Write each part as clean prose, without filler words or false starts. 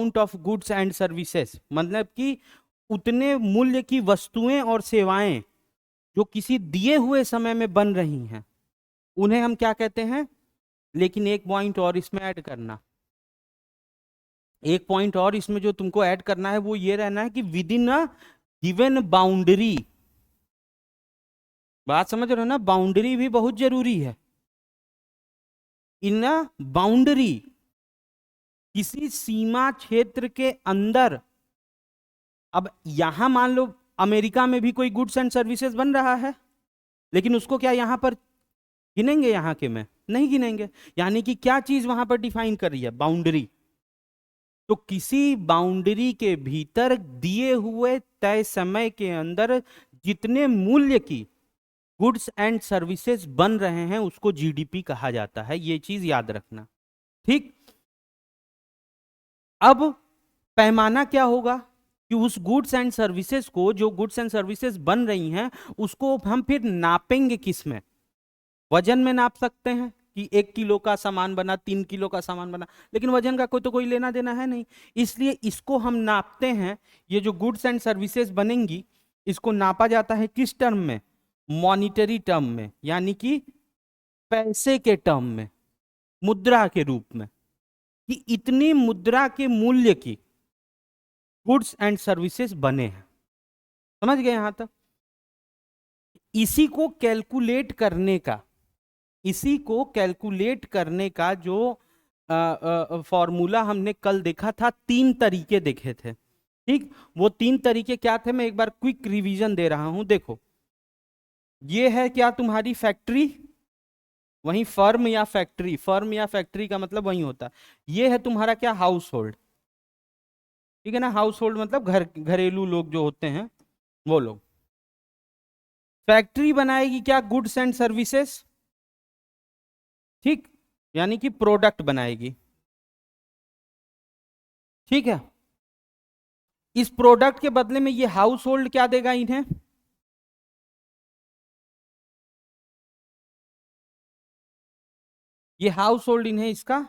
Amount of goods and services, मतलब कि उतने मूल्य की वस्तुएं और सेवाएं जो किसी दिए हुए समय में बन रही हैं, उन्हें हम क्या कहते हैं। लेकिन एक पॉइंट और इसमें ऐड करना, एक पॉइंट और इसमें जो तुमको ऐड करना है वो ये रहना है कि with in a given boundary. बात समझ रहे हो ना, बाउंड्री भी बहुत जरूरी है। इन अ बाउंड्री, किसी सीमा क्षेत्र के अंदर। अब यहां मान लो अमेरिका में भी कोई गुड्स एंड सर्विसेज बन रहा है, लेकिन उसको क्या यहां पर गिनेंगे, यहां के में नहीं गिनेंगे। यानी कि क्या चीज वहां पर डिफाइन कर रही है, बाउंड्री। तो किसी बाउंड्री के भीतर दिए हुए तय समय के अंदर जितने मूल्य की गुड्स एंड सर्विसेज बन रहे हैं उसको जीडीपी कहा जाता है, ये चीज याद रखना। ठीक। अब पैमाना क्या होगा कि उस गुड्स एंड सर्विसेज को, जो गुड्स एंड सर्विसेज बन रही हैं, उसको हम फिर नापेंगे किस में, वजन में नाप सकते हैं कि 1 किलो का सामान बना, 3 किलो का सामान बना, लेकिन वजन का कोई लेना देना है नहीं। इसलिए इसको हम नापते हैं, ये जो गुड्स एंड सर्विसेज बनेंगी इसको नापा जाता है किस टर्म में, मॉनिटरी टर्म में, यानी कि पैसे के टर्म में, मुद्रा के रूप में, कि इतनी मुद्रा के मूल्य की गुड्स एंड सर्विसेज बने हैं। समझ गए यहां तक। इसी को कैलकुलेट करने का, इसी को कैलकुलेट करने का जो फॉर्मूला हमने कल देखा था, 3 तरीके देखे थे। ठीक, वो 3 तरीके क्या थे, मैं एक बार क्विक रिवीजन दे रहा हूं। देखो, ये है क्या तुम्हारी फैक्ट्री, वहीं फर्म या फैक्ट्री, फर्म या फैक्ट्री का मतलब वही होता है। ये है तुम्हारा क्या, हाउस होल्ड। ठीक है ना, हाउस होल्ड मतलब घर, घरेलू लोग जो होते हैं वो लोग। फैक्ट्री बनाएगी क्या, गुड्स एंड सर्विसेज। ठीक, यानी कि प्रोडक्ट बनाएगी। ठीक है, इस प्रोडक्ट के बदले में ये हाउस होल्ड क्या देगा इन्हें, ये हाउस होल्ड इन्हें इसका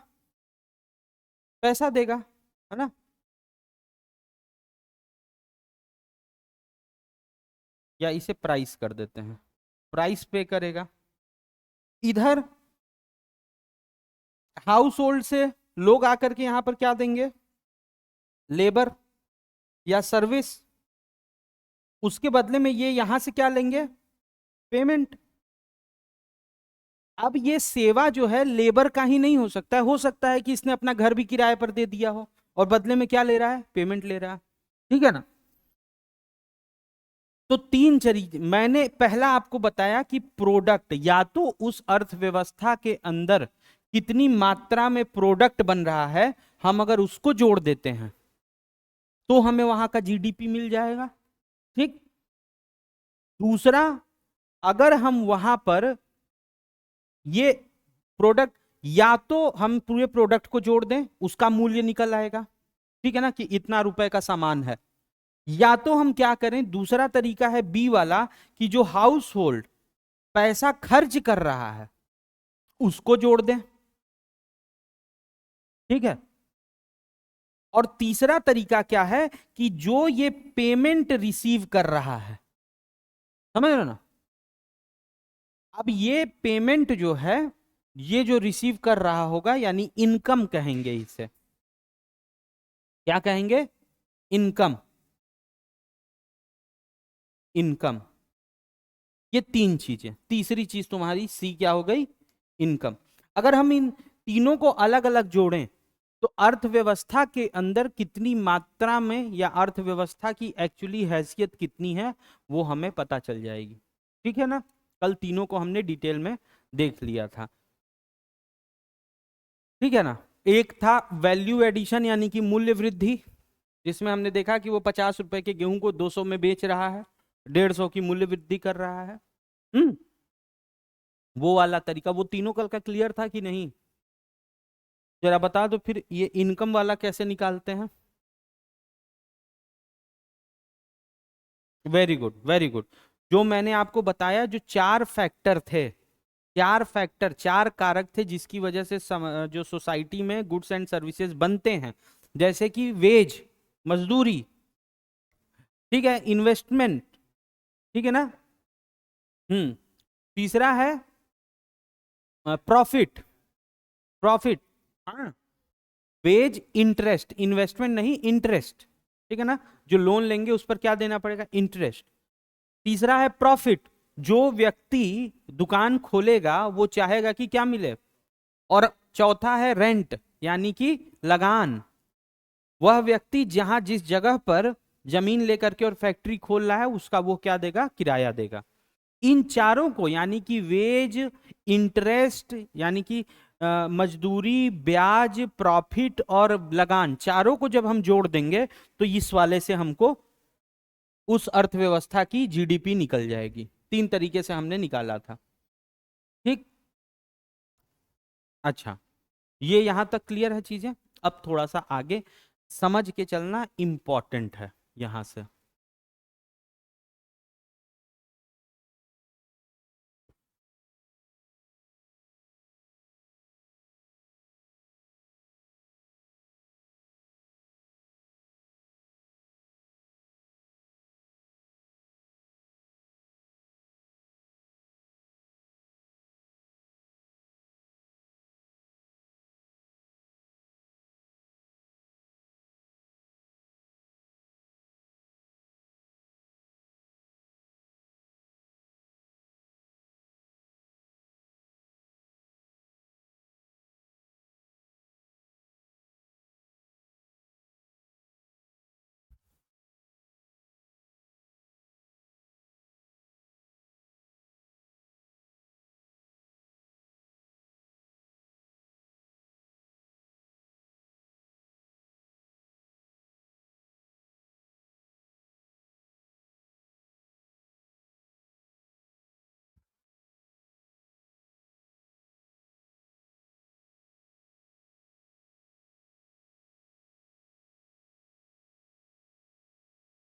पैसा देगा, है ना। या इसे प्राइस कर देते हैं, प्राइस पे करेगा। इधर हाउस होल्ड से लोग आकर के यहां पर क्या देंगे, लेबर या सर्विस। उसके बदले में ये यहां से क्या लेंगे, पेमेंट। अब ये सेवा जो है लेबर का ही नहीं हो सकता है कि इसने अपना घर भी किराए पर दे दिया हो और बदले में क्या ले रहा है, पेमेंट ले रहा है। ठीक है ना। तो 3 तरीके मैंने पहला आपको बताया कि प्रोडक्ट, या तो उस अर्थव्यवस्था के अंदर कितनी मात्रा में प्रोडक्ट बन रहा है, हम अगर उसको जोड़ देते हैं तो हमें वहां का जीडीपी मिल जाएगा। ठीक। दूसरा, अगर हम वहां पर ये प्रोडक्ट, या तो हम पूरे प्रोडक्ट को जोड़ दें, उसका मूल्य निकल आएगा। ठीक है ना, कि इतना रुपए का सामान है। या तो हम क्या करें, दूसरा तरीका है बी वाला, कि जो हाउस होल्ड पैसा खर्च कर रहा है उसको जोड़ दें। ठीक है। और तीसरा तरीका क्या है, कि जो ये पेमेंट रिसीव कर रहा है, समझ रहे हो ना। अब ये पेमेंट जो है, ये जो रिसीव कर रहा होगा, यानी इनकम कहेंगे इसे, क्या कहेंगे, इनकम। इनकम, ये 3 चीजें। तीसरी चीज तुम्हारी सी क्या हो गई, इनकम। अगर हम इन तीनों को अलग अलग जोड़ें तो अर्थव्यवस्था के अंदर कितनी मात्रा में, या अर्थव्यवस्था की एक्चुअली हैसियत कितनी है, वो हमें पता चल जाएगी। ठीक है ना, कल तीनों को हमने डिटेल में देख लिया था। ठीक है ना। एक था वैल्यू एडिशन, यानी कि मूल्य वृद्धि, जिसमें हमने देखा कि वो 50 रुपए के गेहूं को 200 में बेच रहा है, 150 की मूल्य वृद्धि कर रहा है। हम्म, वो वाला तरीका। वो तीनों कल का क्लियर था कि नहीं, जरा बता दो फिर। ये इनकम वाला कैसे निकालते हैं। Very good, very good. जो मैंने आपको बताया, जो 4 फैक्टर थे, 4 फैक्टर, 4 कारक थे जिसकी वजह से जो सोसाइटी में गुड्स एंड सर्विसेज बनते हैं, जैसे कि वेज, मजदूरी, ठीक है, इन्वेस्टमेंट, ठीक है ना। तीसरा है प्रॉफिट, प्रॉफिट, हाँ, वेज, इंटरेस्ट, इन्वेस्टमेंट नहीं, इंटरेस्ट, ठीक है ना, जो लोन लेंगे उस पर क्या देना पड़ेगा, इंटरेस्ट। तीसरा है प्रॉफिट, जो व्यक्ति दुकान खोलेगा वो चाहेगा कि क्या मिले। और चौथा है रेंट, यानी कि लगान, वह व्यक्ति जहां जिस जगह पर जमीन लेकर के और फैक्ट्री खोल रहा है उसका वो क्या देगा, किराया देगा। इन चारों को यानी कि वेज, इंटरेस्ट यानी कि मजदूरी, ब्याज, प्रॉफिट और लगान, चारों को जब हम जोड़ देंगे तो इस वाले से हमको उस अर्थव्यवस्था की जीडीपी निकल जाएगी। तीन तरीके से हमने निकाला था, ठीक। अच्छा, ये यहां तक क्लियर है चीजें। अब थोड़ा सा आगे समझ के चलना इंपॉर्टेंट है यहां से।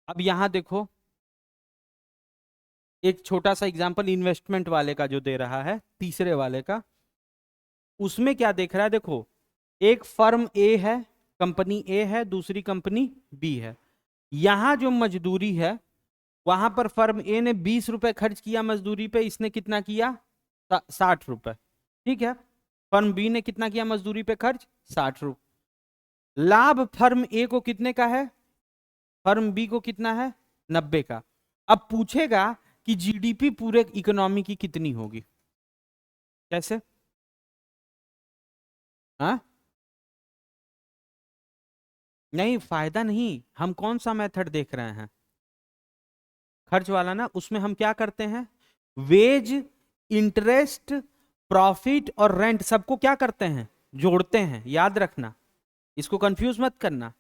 अब यहां देखो, एक छोटा सा एग्जांपल इन्वेस्टमेंट वाले का जो दे रहा है, तीसरे वाले का, उसमें क्या देख रहा है, देखो, एक फर्म ए है, कंपनी ए है, दूसरी कंपनी बी है। यहां जो मजदूरी है, वहां पर फर्म ए ने 20 रुपए खर्च किया मजदूरी पे, इसने कितना किया, 60 रुपए, ठीक है। फर्म बी ने कितना किया मजदूरी पे खर्च, 60 रुपए। लाभ फर्म ए को कितने का है, फर्म बी को कितना है, 90 का। अब पूछेगा कि जीडीपी पूरे इकोनॉमी की कितनी होगी, कैसे, हाँ, नहीं फायदा नहीं, हम कौन सा मेथड देख रहे हैं, खर्च वाला ना। उसमें हम क्या करते हैं, वेज, इंटरेस्ट, प्रॉफिट और रेंट सबको क्या करते हैं, जोड़ते हैं, याद रखना, इसको कंफ्यूज मत करना।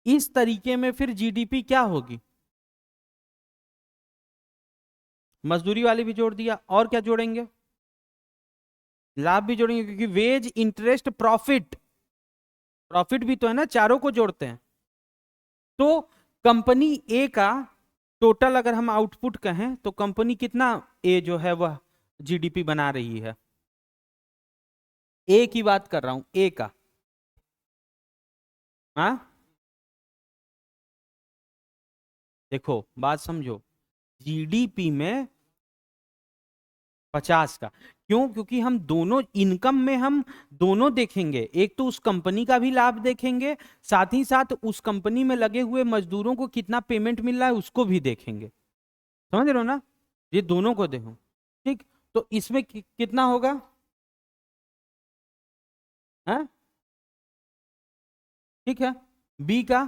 इस तरीके में फिर जीडीपी क्या होगी, मजदूरी वाली भी जोड़ दिया, और क्या जोड़ेंगे, लाभ भी जोड़ेंगे, क्योंकि वेज, इंटरेस्ट, प्रॉफिट, प्रॉफिट भी तो है ना, चारों को जोड़ते हैं। तो कंपनी ए का टोटल अगर हम आउटपुट कहें तो कंपनी कितना ए जो है वह जीडीपी बना रही है, ए की बात कर रहा हूं, ए का, हाँ, देखो बात समझो, जीडीपी में 50 का, क्यों, क्योंकि हम दोनों इनकम में हम दोनों देखेंगे, एक तो उस कंपनी का भी लाभ देखेंगे, साथ ही साथ उस कंपनी में लगे हुए मजदूरों को कितना पेमेंट मिल रहा है उसको भी देखेंगे, समझ रहे हो ना, ये दोनों को देखो, ठीक। तो इसमें कितना होगा, है, ठीक है, बी का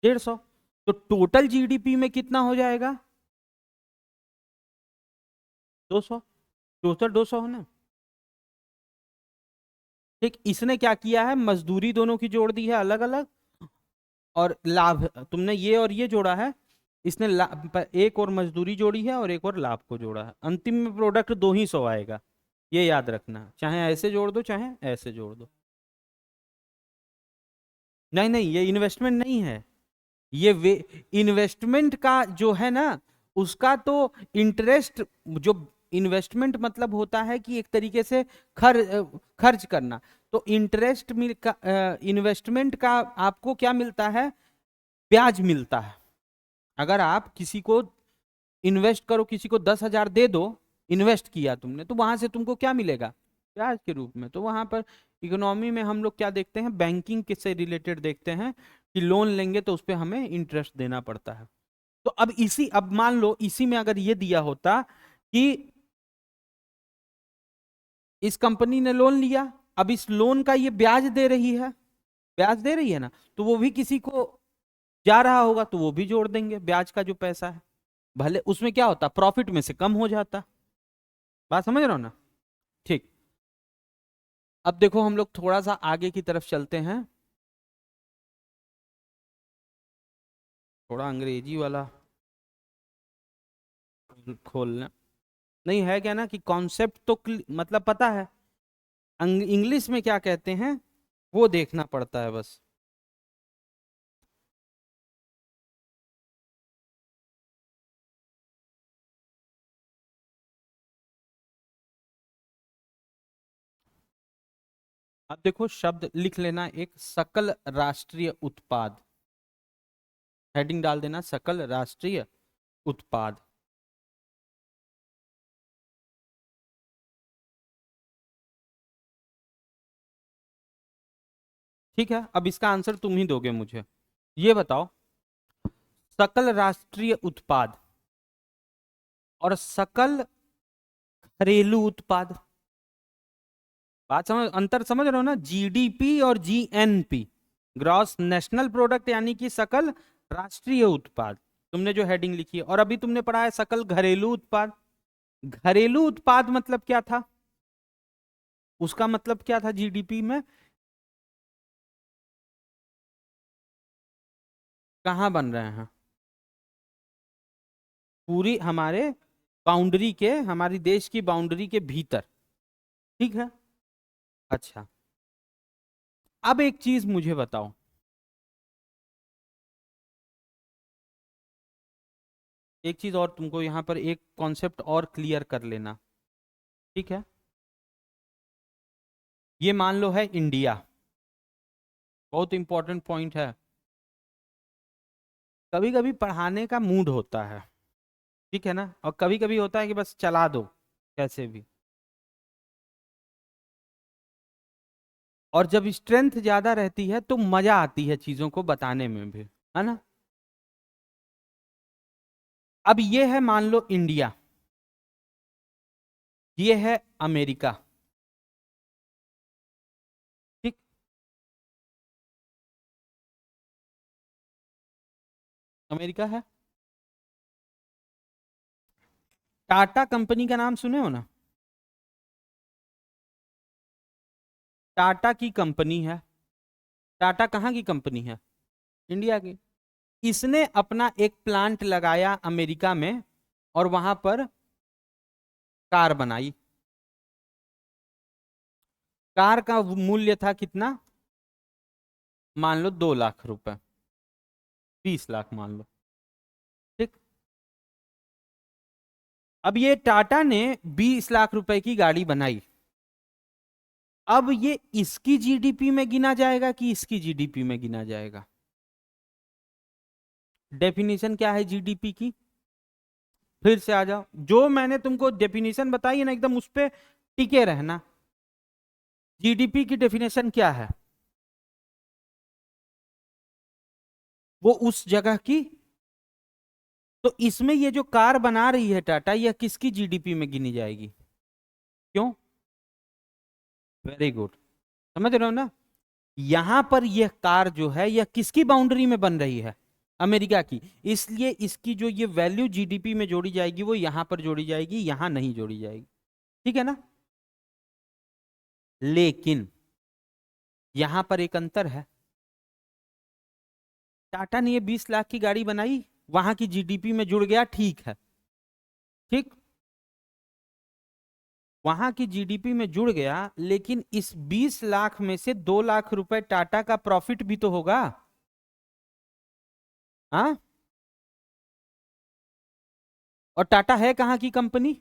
150, तो टोटल जीडीपी में कितना हो जाएगा, 200, टोटल 200 है ना, ठीक। इसने क्या किया है, मजदूरी दोनों की जोड़ दी है अलग अलग, और लाभ तुमने ये और ये जोड़ा है, इसने एक और मजदूरी जोड़ी है और एक और लाभ को जोड़ा है, अंतिम में प्रोडक्ट 200 आएगा, ये याद रखना, चाहे ऐसे जोड़ दो चाहे ऐसे जोड़ दो। नहीं नहीं, ये इन्वेस्टमेंट नहीं है, ये इन्वेस्टमेंट का जो है ना, उसका तो इंटरेस्ट, जो इन्वेस्टमेंट मतलब होता है कि एक तरीके से खर्च करना। तो इंटरेस्ट मिल का इन्वेस्टमेंट का आपको क्या मिलता है? ब्याज मिलता है। अगर आप किसी को इन्वेस्ट करो, किसी को 10,000 दे दो, इन्वेस्ट किया तुमने, तो वहां से तुमको क्या मिलेगा? ब्याज के रूप में। तो वहां पर इकोनॉमी में हम लोग क्या देखते हैं, बैंकिंग के से रिलेटेड देखते हैं कि लोन लेंगे तो उस पर हमें इंटरेस्ट देना पड़ता है। तो अब मान लो इसी में अगर ये दिया होता कि इस कंपनी ने लोन लिया, अब इस लोन का ये ब्याज दे रही है, ब्याज दे रही है ना, तो वो भी किसी को जा रहा होगा तो वो भी जोड़ देंगे ब्याज का जो पैसा है। भले उसमें क्या होता, प्रॉफिट में से कम हो जाता। बात समझ रहे हो ना? ठीक। अब देखो हम लोग थोड़ा सा आगे की तरफ चलते हैं, थोड़ा अंग्रेजी वाला खोलना। नहीं है क्या ना कि कॉन्सेप्ट तो मतलब पता है, इंग्लिश में क्या कहते हैं वो देखना पड़ता है बस। अब देखो शब्द लिख लेना, एक सकल राष्ट्रीय उत्पाद, हेडिंग डाल देना सकल राष्ट्रीय उत्पाद। ठीक है, अब इसका आंसर तुम ही दोगे मुझे। ये बताओ, सकल राष्ट्रीय उत्पाद और सकल घरेलू उत्पाद, बात समझ, अंतर समझ रहे हो ना? जीडीपी और जीएनपी, ग्रॉस नेशनल प्रोडक्ट, यानी कि सकल राष्ट्रीय उत्पाद, तुमने जो हेडिंग लिखी है। और अभी तुमने पढ़ा है सकल घरेलू उत्पाद। घरेलू उत्पाद मतलब क्या था? उसका मतलब क्या था जीडीपी में? कहाँ बन रहे हैं? पूरी हमारे बाउंड्री के, हमारी देश की बाउंड्री के भीतर। ठीक है। अच्छा, अब एक चीज मुझे बताओ, एक चीज और तुमको यहां पर एक कॉन्सेप्ट और क्लियर कर लेना। ठीक है, ये मान लो है इंडिया, बहुत इंपॉर्टेंट पॉइंट है। कभी कभी पढ़ाने का मूड होता है, ठीक है ना, और कभी कभी होता है कि बस चला दो कैसे भी। और जब स्ट्रेंथ ज्यादा रहती है तो मजा आती है चीजों को बताने में भी, है ना? अब ये है मान लो इंडिया, ये है अमेरिका। ठीक। अमेरिका है। टाटा कंपनी का नाम सुने हो ना? टाटा की कंपनी है। टाटा कहाँ की कंपनी है? इंडिया की। इसने अपना एक प्लांट लगाया अमेरिका में, और वहां पर कार बनाई। कार का मूल्य था कितना? मान लो 2 लाख रुपए, 20 लाख मान लो। ठीक। अब ये टाटा ने 20 लाख रुपए की गाड़ी बनाई। अब ये इसकी जीडीपी में गिना जाएगा कि इसकी जीडीपी में गिना जाएगा? डेफिनेशन क्या है जीडीपी की? फिर से आ जाओ, जो मैंने तुमको डेफिनेशन बताई है ना, एकदम उस पे टिके रहना। जीडीपी की डेफिनेशन क्या है? वो उस जगह की। तो इसमें ये जो कार बना रही है टाटा, यह किसकी जीडीपी में गिनी जाएगी? क्यों? Very good. समझ रहे हो ना? यहां पर यह कार जो है यह किसकी बाउंड्री में बन रही है? अमेरिका की। इसलिए इसकी जो ये वैल्यू जीडीपी में जोड़ी जाएगी वो यहां पर जोड़ी जाएगी, यहां नहीं जोड़ी जाएगी। ठीक है ना? लेकिन यहां पर एक अंतर है। टाटा ने ये 20 लाख की गाड़ी बनाई, वहां की जीडीपी में जुड़ गया, ठीक है। ठीक। वहां की जीडीपी में जुड़ गया, लेकिन इस 20 लाख में से 2 लाख रुपए टाटा का प्रॉफिट भी तो होगा। हाँ। और टाटा है कहाँ की कंपनी?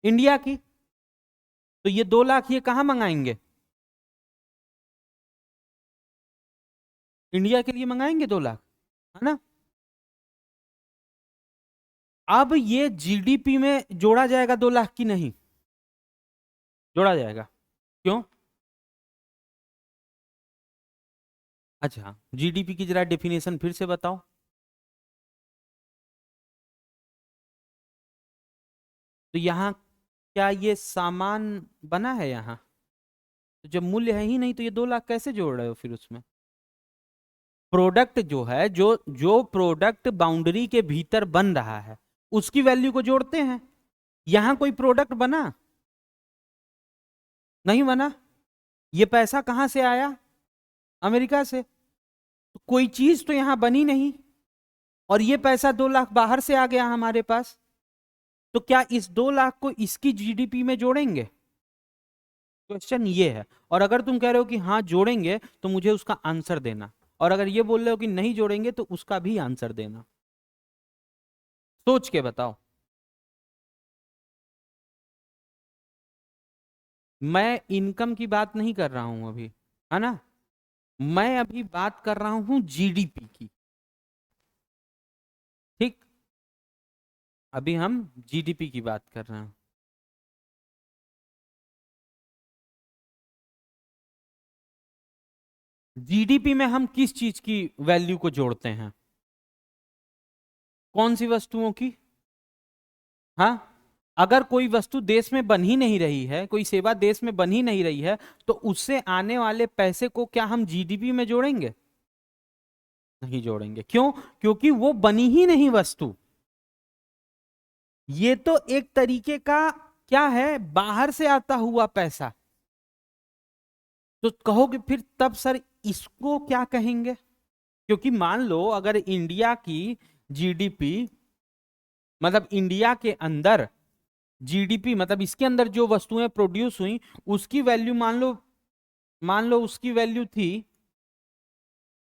इंडिया की। तो ये 2 लाख ये कहां मंगाएंगे? इंडिया के लिए मंगाएंगे 2 लाख, है ना। अब ये जीडीपी में जोड़ा जाएगा 2 लाख की नहीं? जोड़ा जाएगा। क्यों? अच्छा, जीडीपी की जरा डेफिनेशन फिर से बताओ। तो यहाँ क्या ये सामान बना है यहाँ? तो जब मूल्य है ही नहीं तो ये 2 लाख कैसे जोड़ रहे हो फिर उसमें? प्रोडक्ट जो है, जो जो प्रोडक्ट बाउंड्री के भीतर बन रहा है उसकी वैल्यू को जोड़ते हैं। यहां कोई प्रोडक्ट बना? नहीं बना। ये पैसा कहां से आया? अमेरिका से। तो कोई चीज तो यहां बनी नहीं, और ये पैसा 2 लाख बाहर से आ गया हमारे पास। तो क्या इस 2 लाख को इसकी जीडीपी में जोड़ेंगे? क्वेश्चन ये है। और अगर तुम कह रहे हो कि हाँ जोड़ेंगे तो मुझे उसका आंसर देना, और अगर ये बोल रहे हो कि नहीं जोड़ेंगे तो उसका भी आंसर देना। सोच के बताओ। मैं इनकम की बात नहीं कर रहा हूं अभी, है ना। मैं अभी बात कर रहा हूं जीडीपी की। ठीक, अभी हम जीडीपी की बात कर रहे हैं। जीडीपी में हम किस चीज की वैल्यू को जोड़ते हैं? कौन सी वस्तुओं की? हाँ, अगर कोई वस्तु देश में बन ही नहीं रही है, कोई सेवा देश में बन ही नहीं रही है, तो उससे आने वाले पैसे को क्या हम जीडीपी में जोड़ेंगे? नहीं जोड़ेंगे। क्यों? क्योंकि वो बनी ही नहीं वस्तु। ये तो एक तरीके का क्या है, बाहर से आता हुआ पैसा। तो कहोगे फिर तब सर इसको क्या कहेंगे? क्योंकि मान लो अगर इंडिया की जीडीपी, मतलब इंडिया के अंदर जीडीपी, मतलब इसके अंदर जो वस्तुएं प्रोड्यूस हुई उसकी वैल्यू मान लो उसकी वैल्यू थी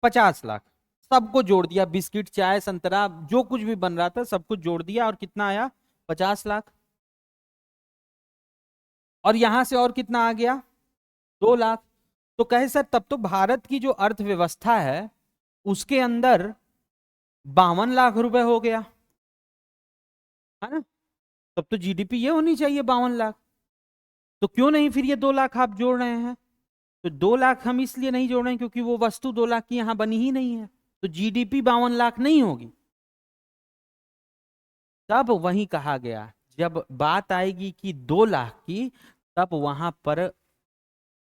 50 लाख। सबको जोड़ दिया, बिस्किट चाय संतरा जो कुछ भी बन रहा था सब कुछ जोड़ दिया, और कितना आया? 50 लाख। और यहां से और कितना आ गया? 2 लाख। तो कहे सर तब तो भारत की जो अर्थव्यवस्था है उसके अंदर 52 लाख रुपए हो गया, है ना। तब तो जीडीपी ये होनी चाहिए 52 लाख। तो क्यों नहीं फिर ये 2 लाख आप जोड़ रहे हैं? तो 2 लाख हम इसलिए नहीं जोड़ रहे हैं क्योंकि वो वस्तु 2 लाख की यहां बनी ही नहीं है, तो जीडीपी 52 लाख नहीं होगी। तब वही कहा गया, जब बात आएगी कि 2 लाख की, तब वहां पर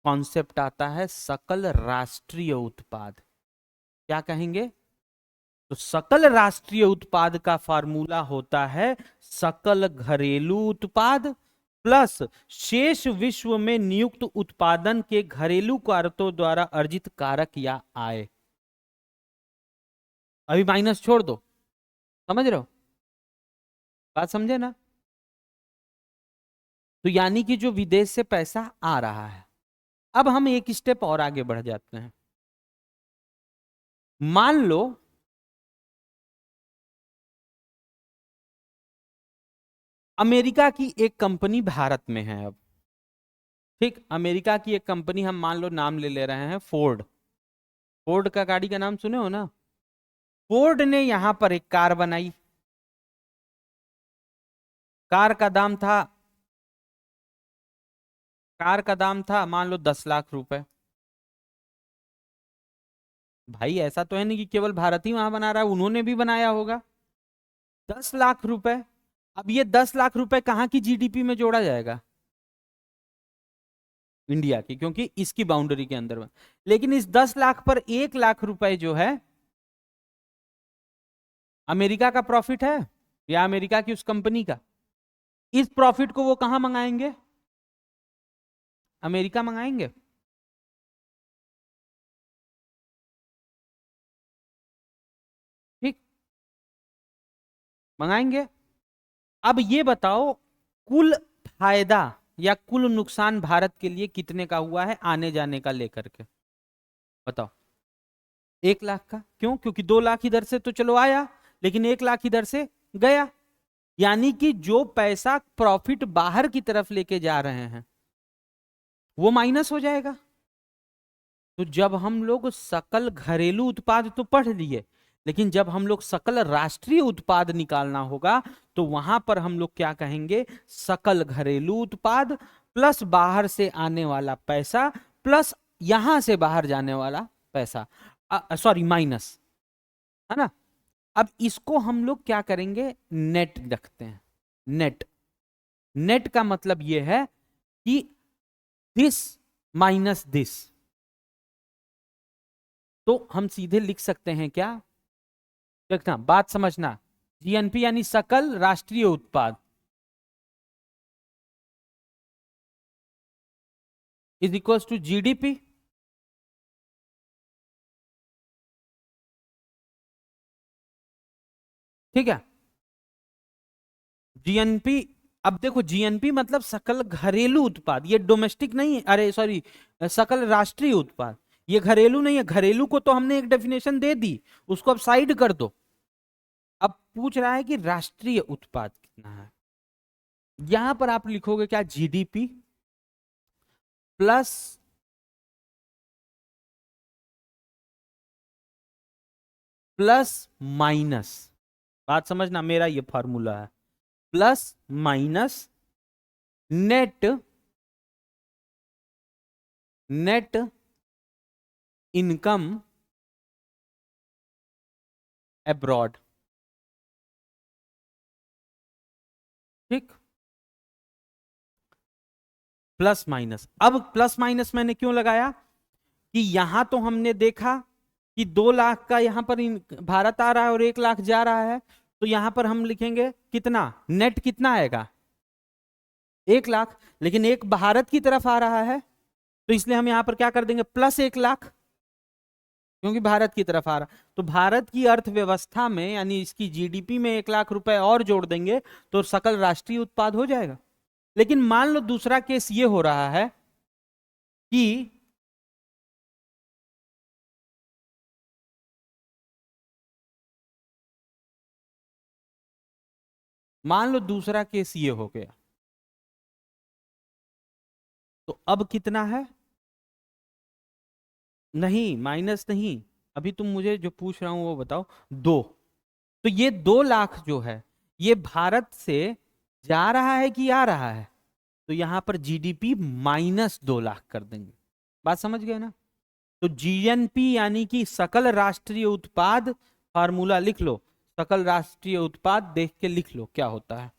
कॉन्सेप्ट आता है सकल राष्ट्रीय उत्पाद। क्या कहेंगे? तो सकल राष्ट्रीय उत्पाद का फार्मूला होता है सकल घरेलू उत्पाद प्लस शेष विश्व में नियुक्त उत्पादन के घरेलू कारकों द्वारा अर्जित कारक या आय। अभी माइनस छोड़ दो, समझ रहे हो? बात समझे ना। तो यानी कि जो विदेश से पैसा आ रहा है, अब हम एक स्टेप और आगे बढ़ जाते हैं। मान लो अमेरिका की एक कंपनी भारत में है अब। ठीक, अमेरिका की एक कंपनी, हम मान लो नाम ले ले रहे हैं फोर्ड। फोर्ड का गाड़ी का नाम सुने हो ना। फोर्ड ने यहां पर एक कार बनाई। कार का दाम था कार का दाम था मान लो 10 लाख रुपए। भाई ऐसा तो है नहीं कि केवल भारत ही वहां बना रहा है, उन्होंने भी बनाया होगा। 10 लाख रुपए। अब ये 10 लाख रुपए कहाँ की जीडीपी में जोड़ा जाएगा? इंडिया की, क्योंकि इसकी बाउंड्री के अंदर में। लेकिन इस 10 लाख पर 1 लाख रुपए जो है अमेरिका का प्रॉफिट है, या अमेरिका की उस कंपनी का। इस प्रॉफिट को वो कहां मंगाएंगे? अमेरिका मंगाएंगे। ठीक, मंगाएंगे। अब ये बताओ कुल फायदा या कुल नुकसान भारत के लिए कितने का हुआ है आने जाने का लेकर के? बताओ। 1 लाख का। क्यों? क्योंकि 2 लाख इधर से तो चलो आया, लेकिन 1 लाख इधर से गया। यानी कि जो पैसा प्रॉफिट बाहर की तरफ लेके जा रहे हैं वो माइनस हो जाएगा। तो जब हम लोग सकल घरेलू उत्पाद तो पढ़ लिए, लेकिन जब हम लोग सकल राष्ट्रीय उत्पाद निकालना होगा तो वहां पर हम लोग क्या कहेंगे, सकल घरेलू उत्पाद प्लस बाहर से आने वाला पैसा प्लस यहां से बाहर जाने वाला पैसा, सॉरी माइनस, है ना। अब इसको हम लोग क्या करेंगे, नेट रखते हैं। नेट, नेट का मतलब यह है कि दिस माइनस दिस। तो हम सीधे लिख सकते हैं क्या, देखना बात समझना, जीएनपी यानी सकल राष्ट्रीय उत्पाद इज इक्वल्स टू जीडीपी। ठीक है, जीएनपी, अब देखो जीएनपी मतलब सकल घरेलू उत्पाद, ये डोमेस्टिक नहीं है, अरे सॉरी, सकल राष्ट्रीय उत्पाद, ये घरेलू नहीं है। घरेलू को तो हमने एक डेफिनेशन दे दी, उसको अब साइड कर दो। अब पूछ रहा है कि राष्ट्रीय उत्पाद कितना है। यहां पर आप लिखोगे क्या, जीडीपी प्लस प्लस माइनस, बात समझना, मेरा ये फॉर्मूला है, plus minus net, net income abroad. ठीक, प्लस माइनस। अब प्लस माइनस मैंने क्यों लगाया कि यहां तो हमने देखा कि 2 लाख का यहां पर भारत आ रहा है और 1 लाख जा रहा है, तो यहां पर हम लिखेंगे कितना, नेट कितना आएगा, 1 लाख। लेकिन एक भारत की तरफ आ रहा है तो इसलिए हम यहां पर क्या कर देंगे, प्लस 1 लाख, क्योंकि भारत की तरफ आ रहा। तो भारत की अर्थव्यवस्था में यानी इसकी जीडीपी में 1 लाख रुपए और जोड़ देंगे तो सकल राष्ट्रीय उत्पाद हो जाएगा। लेकिन मान लो दूसरा केस ये हो रहा है कि मान लो दूसरा केस ये हो गया, तो अब कितना है, नहीं माइनस नहीं, अभी तुम मुझे जो पूछ रहा हूं वो बताओ, 2। तो ये 2 लाख जो है ये भारत से जा रहा है कि आ रहा है, तो यहां पर जीडीपी -2 लाख कर देंगे। बात समझ गए ना। तो जीएनपी यानी कि सकल राष्ट्रीय उत्पाद, फार्मूला लिख लो, सकल राष्ट्रीय उत्पाद देख के लिख लो क्या होता है।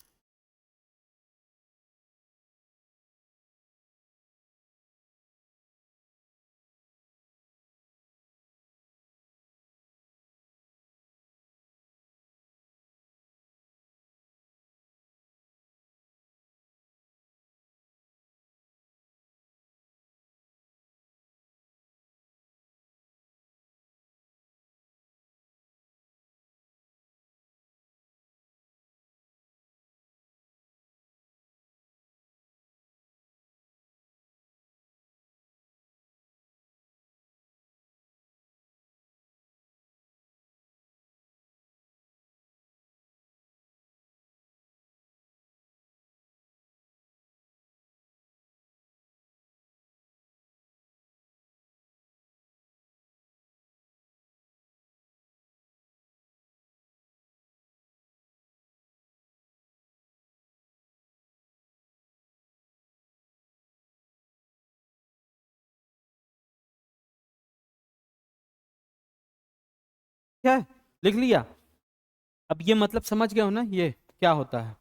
क्या है, लिख लिया। अब ये मतलब समझ गए हो ना ये क्या होता है।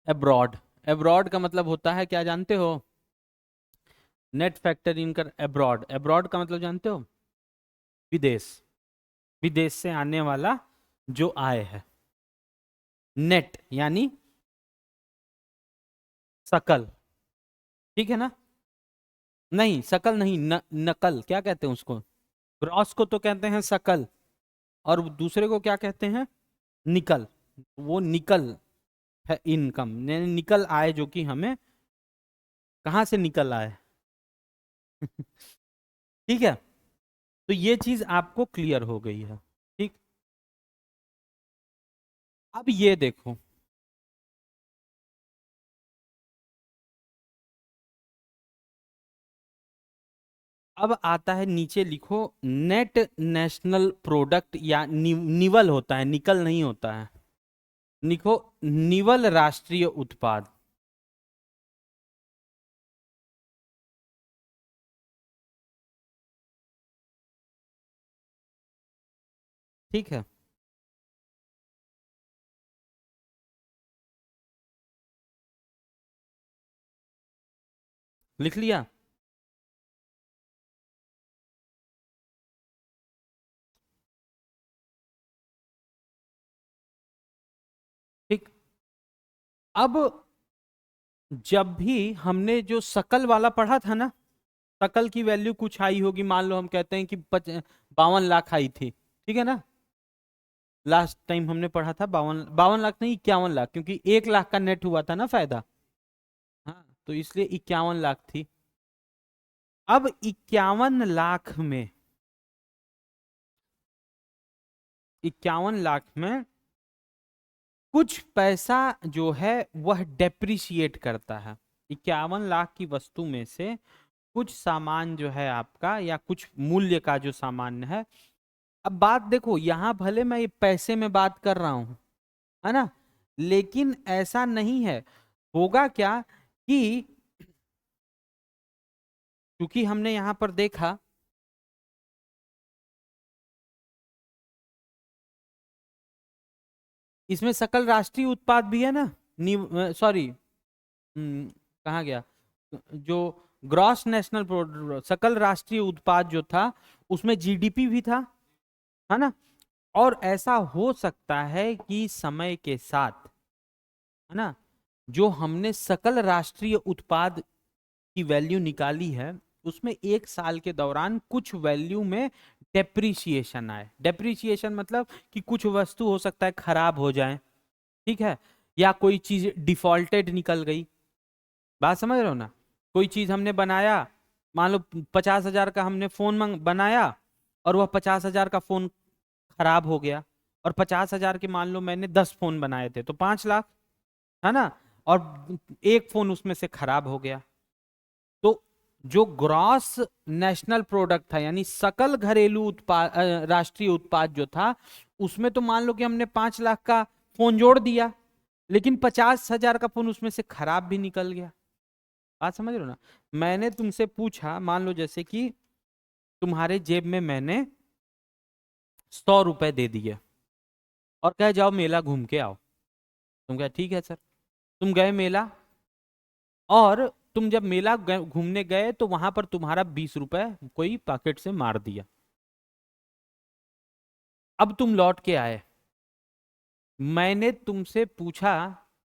अब्रॉड, अब्रॉड का मतलब होता है क्या जानते हो, नेट फैक्टर इनकर अब्रॉड, अब्रॉड का मतलब जानते हो, विदेश, विदेश से आने वाला जो आय है। नेट यानी सकल, ठीक है ना, नहीं सकल नहीं, नकल क्या कहते हैं उसको, ग्रॉस को तो कहते हैं सकल और दूसरे को क्या कहते हैं, निकल। वो निकल है इनकम, निकल आय जो कि हमें कहाँ से निकल आए। ठीक है, तो ये चीज आपको क्लियर हो गई है। ठीक, अब ये देखो, अब आता है नीचे लिखो, नेट नेशनल प्रोडक्ट या निवल होता है, निकल नहीं होता है। लिखो निवल राष्ट्रीय उत्पाद। ठीक है, लिख लिया। ठीक, अब जब भी हमने जो सकल वाला पढ़ा था ना, सकल की वैल्यू कुछ आई होगी, मान लो हम कहते हैं कि 52 लाख आई थी, ठीक है ना। लास्ट टाइम हमने पढ़ा था 52 लाख नहीं, 51 लाख, क्योंकि 1 लाख का नेट हुआ था ना फायदा। हाँ, तो इसलिए 51 लाख थी। अब 51 लाख में, 51 लाख में कुछ पैसा जो है वह डेप्रिशिएट करता है। 51 लाख की वस्तु में से कुछ सामान जो है आपका, या कुछ मूल्य का जो सामान है। अब बात देखो, यहां भले मैं ये पैसे में बात कर रहा हूं, है ना, लेकिन ऐसा नहीं है। होगा क्या कि, क्योंकि हमने यहां पर देखा, इसमें सकल राष्ट्रीय उत्पाद भी है ना, सॉरी, कहाँ गया, जो ग्रॉस नेशनल प्रोडक्ट, सकल राष्ट्रीय उत्पाद जो था, उसमें जीडीपी भी था, है ना। और ऐसा हो सकता है कि समय के साथ, है ना, जो हमने सकल राष्ट्रीय उत्पाद की वैल्यू निकाली है, उसमें 1 साल के दौरान कुछ वैल्यू में डेप्रिसिएशन आए। डेप्रिसिएशन मतलब कि कुछ वस्तु हो सकता है खराब हो जाए, ठीक है, या कोई चीज डिफॉल्टेड निकल गई। बात समझ रहे हो ना, कोई चीज हमने बनाया, मान लो 50,000 का हमने फोन बनाया, और वह 50,000 का फोन खराब हो गया। और 50,000 के मान लो मैंने 10 फोन बनाए थे, तो 5 लाख, है ना। और एक फोन उसमें से खराब हो गया, तो जो ग्रॉस नेशनल प्रोडक्ट था, यानी सकल घरेलू उत्पाद, राष्ट्रीय उत्पाद जो था, उसमें तो मान लो कि हमने 5 लाख का फोन जोड़ दिया, लेकिन 50,000 का फोन उसमें से खराब भी निकल गया। बात समझ रहे हो ना। मैंने तुमसे पूछा, मान लो जैसे कि तुम्हारे जेब में मैंने 100 रुपए दे दिए, और कहे जाओ मेला घूम के आओ। तुम कहे ठीक है सर, तुम गए मेला, और तुम जब मेला घूमने गए तो वहां पर तुम्हारा 20 रुपए कोई पॉकेट से मार दिया। अब तुम लौट के आए, मैंने तुमसे पूछा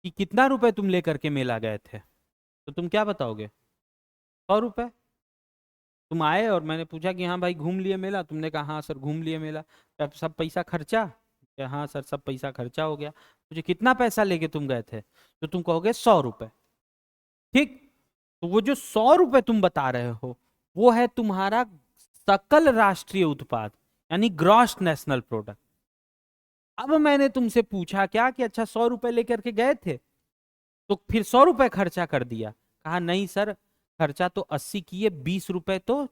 कि कितना रुपए तुम लेकर के मेला गए थे, तो तुम क्या बताओगे? 100 रुपए। तुम आए और मैंने पूछा कि हाँ भाई घूम लिए मेला, तुमने कहा हाँ सर घूम लिए मेला, अब सब पैसा खर्चा, क्या हाँ सर सब पैसा खर्चा हो गया। मुझे कितना पैसा लेके तुम गए थे, तो तुम कहोगे 100 रुपए। ठीक, तो वो जो 100 रुपए तुम बता रहे हो, वो है तुम्हारा सकल राष्ट्रीय उत्पाद, यानी ग्रॉस नेशनल प्रोडक्ट। अब मैंने तुमसे पूछा क्या कि अच्छा 100 रुपए लेकर के गए थे, तो फिर 100 रुपए खर्चा कर दिया। कहा नहीं सर, खर्चा तो 80 किए, 20 रुपए तो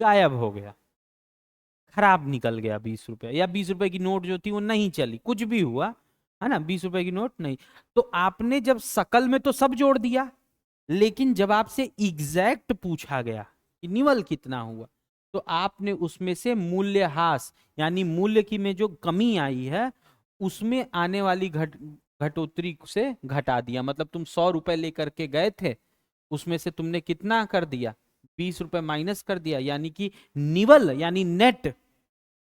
गायब हो गया, खराब निकल गया 20 रुपए, या 20 रुपए की नोट जो थी वो नहीं चली, कुछ भी हुआ, है ना, 20 रुपए की नोट नहीं। तो आपने जब सकल में तो सब जोड़ दिया, लेकिन जब आपसे एग्जैक्ट पूछा गया कि निवल कितना हुआ, तो आपने उसमें से मूल्यह्रास, यानी मूल्य की में जो कमी आई है, उसमें आने वाली घटोतरी से घटा दिया। मतलब तुम 100 रुपए लेकर के गए थे, उसमें से तुमने कितना कर दिया, 20 रुपए माइनस कर दिया, यानी कि निवल यानी नेट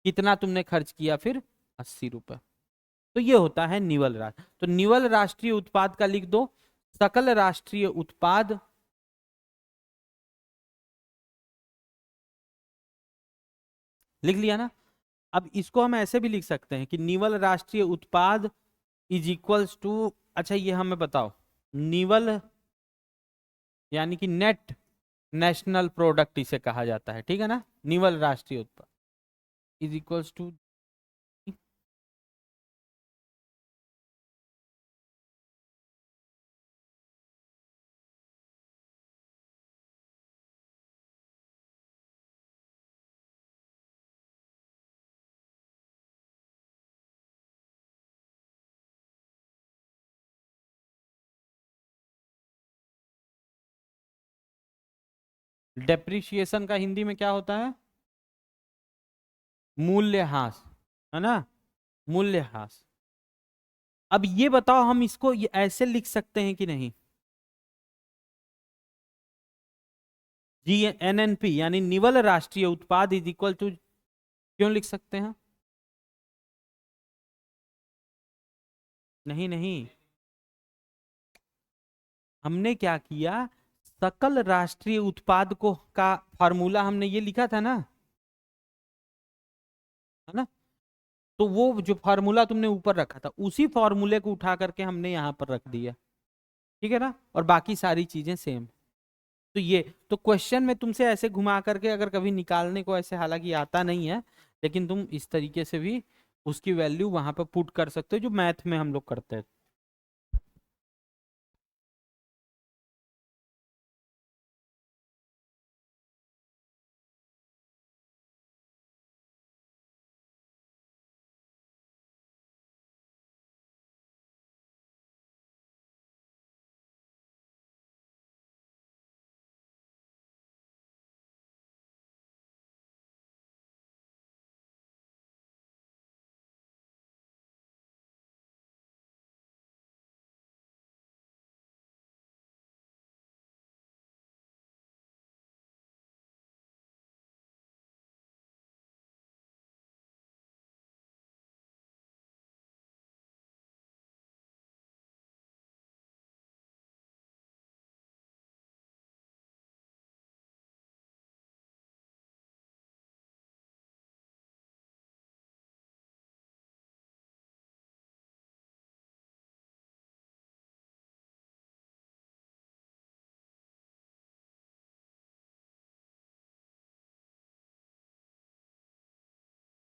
कितना तुमने खर्च किया फिर, 80 रुपए। तो ये होता है निवल राष्ट्र। तो निवल राष्ट्रीय उत्पाद का लिख दो, सकल राष्ट्रीय उत्पाद लिख लिया ना। अब इसको हम ऐसे भी लिख सकते हैं कि निवल राष्ट्रीय उत्पाद इज इक्वल्स टू, अच्छा ये हमें बताओ, निवल यानी कि नेट नेशनल प्रोडक्ट इसे कहा जाता है, ठीक है ना, निवल राष्ट्रीय उत्पाद इज इक्वल्स टू, डेप्रिशिएशन का हिंदी में क्या होता है? मूल्यह्रास, है ना, मूल्यह्रास। अब ये बताओ हम इसको ये ऐसे लिख सकते हैं कि नहीं? GNNP यानी निवल राष्ट्रीय उत्पाद इज इक्वल टू, क्यों लिख सकते हैं? नहीं नहीं, हमने क्या किया, सकल राष्ट्रीय उत्पाद को का फॉर्मूला हमने ये लिखा था ना, है ना, तो वो जो फॉर्मूला तुमने ऊपर रखा था उसी फॉर्मूले को उठा करके हमने यहाँ पर रख दिया, ठीक है ना, और बाकी सारी चीजें सेम। तो ये तो क्वेश्चन में तुमसे ऐसे घुमा करके अगर कभी निकालने को ऐसे, हालांकि आता नहीं है, लेकिन तुम इस तरीके से भी उसकी वैल्यू वहां पर पुट कर सकते हो जो मैथ में हम लोग करते हैं।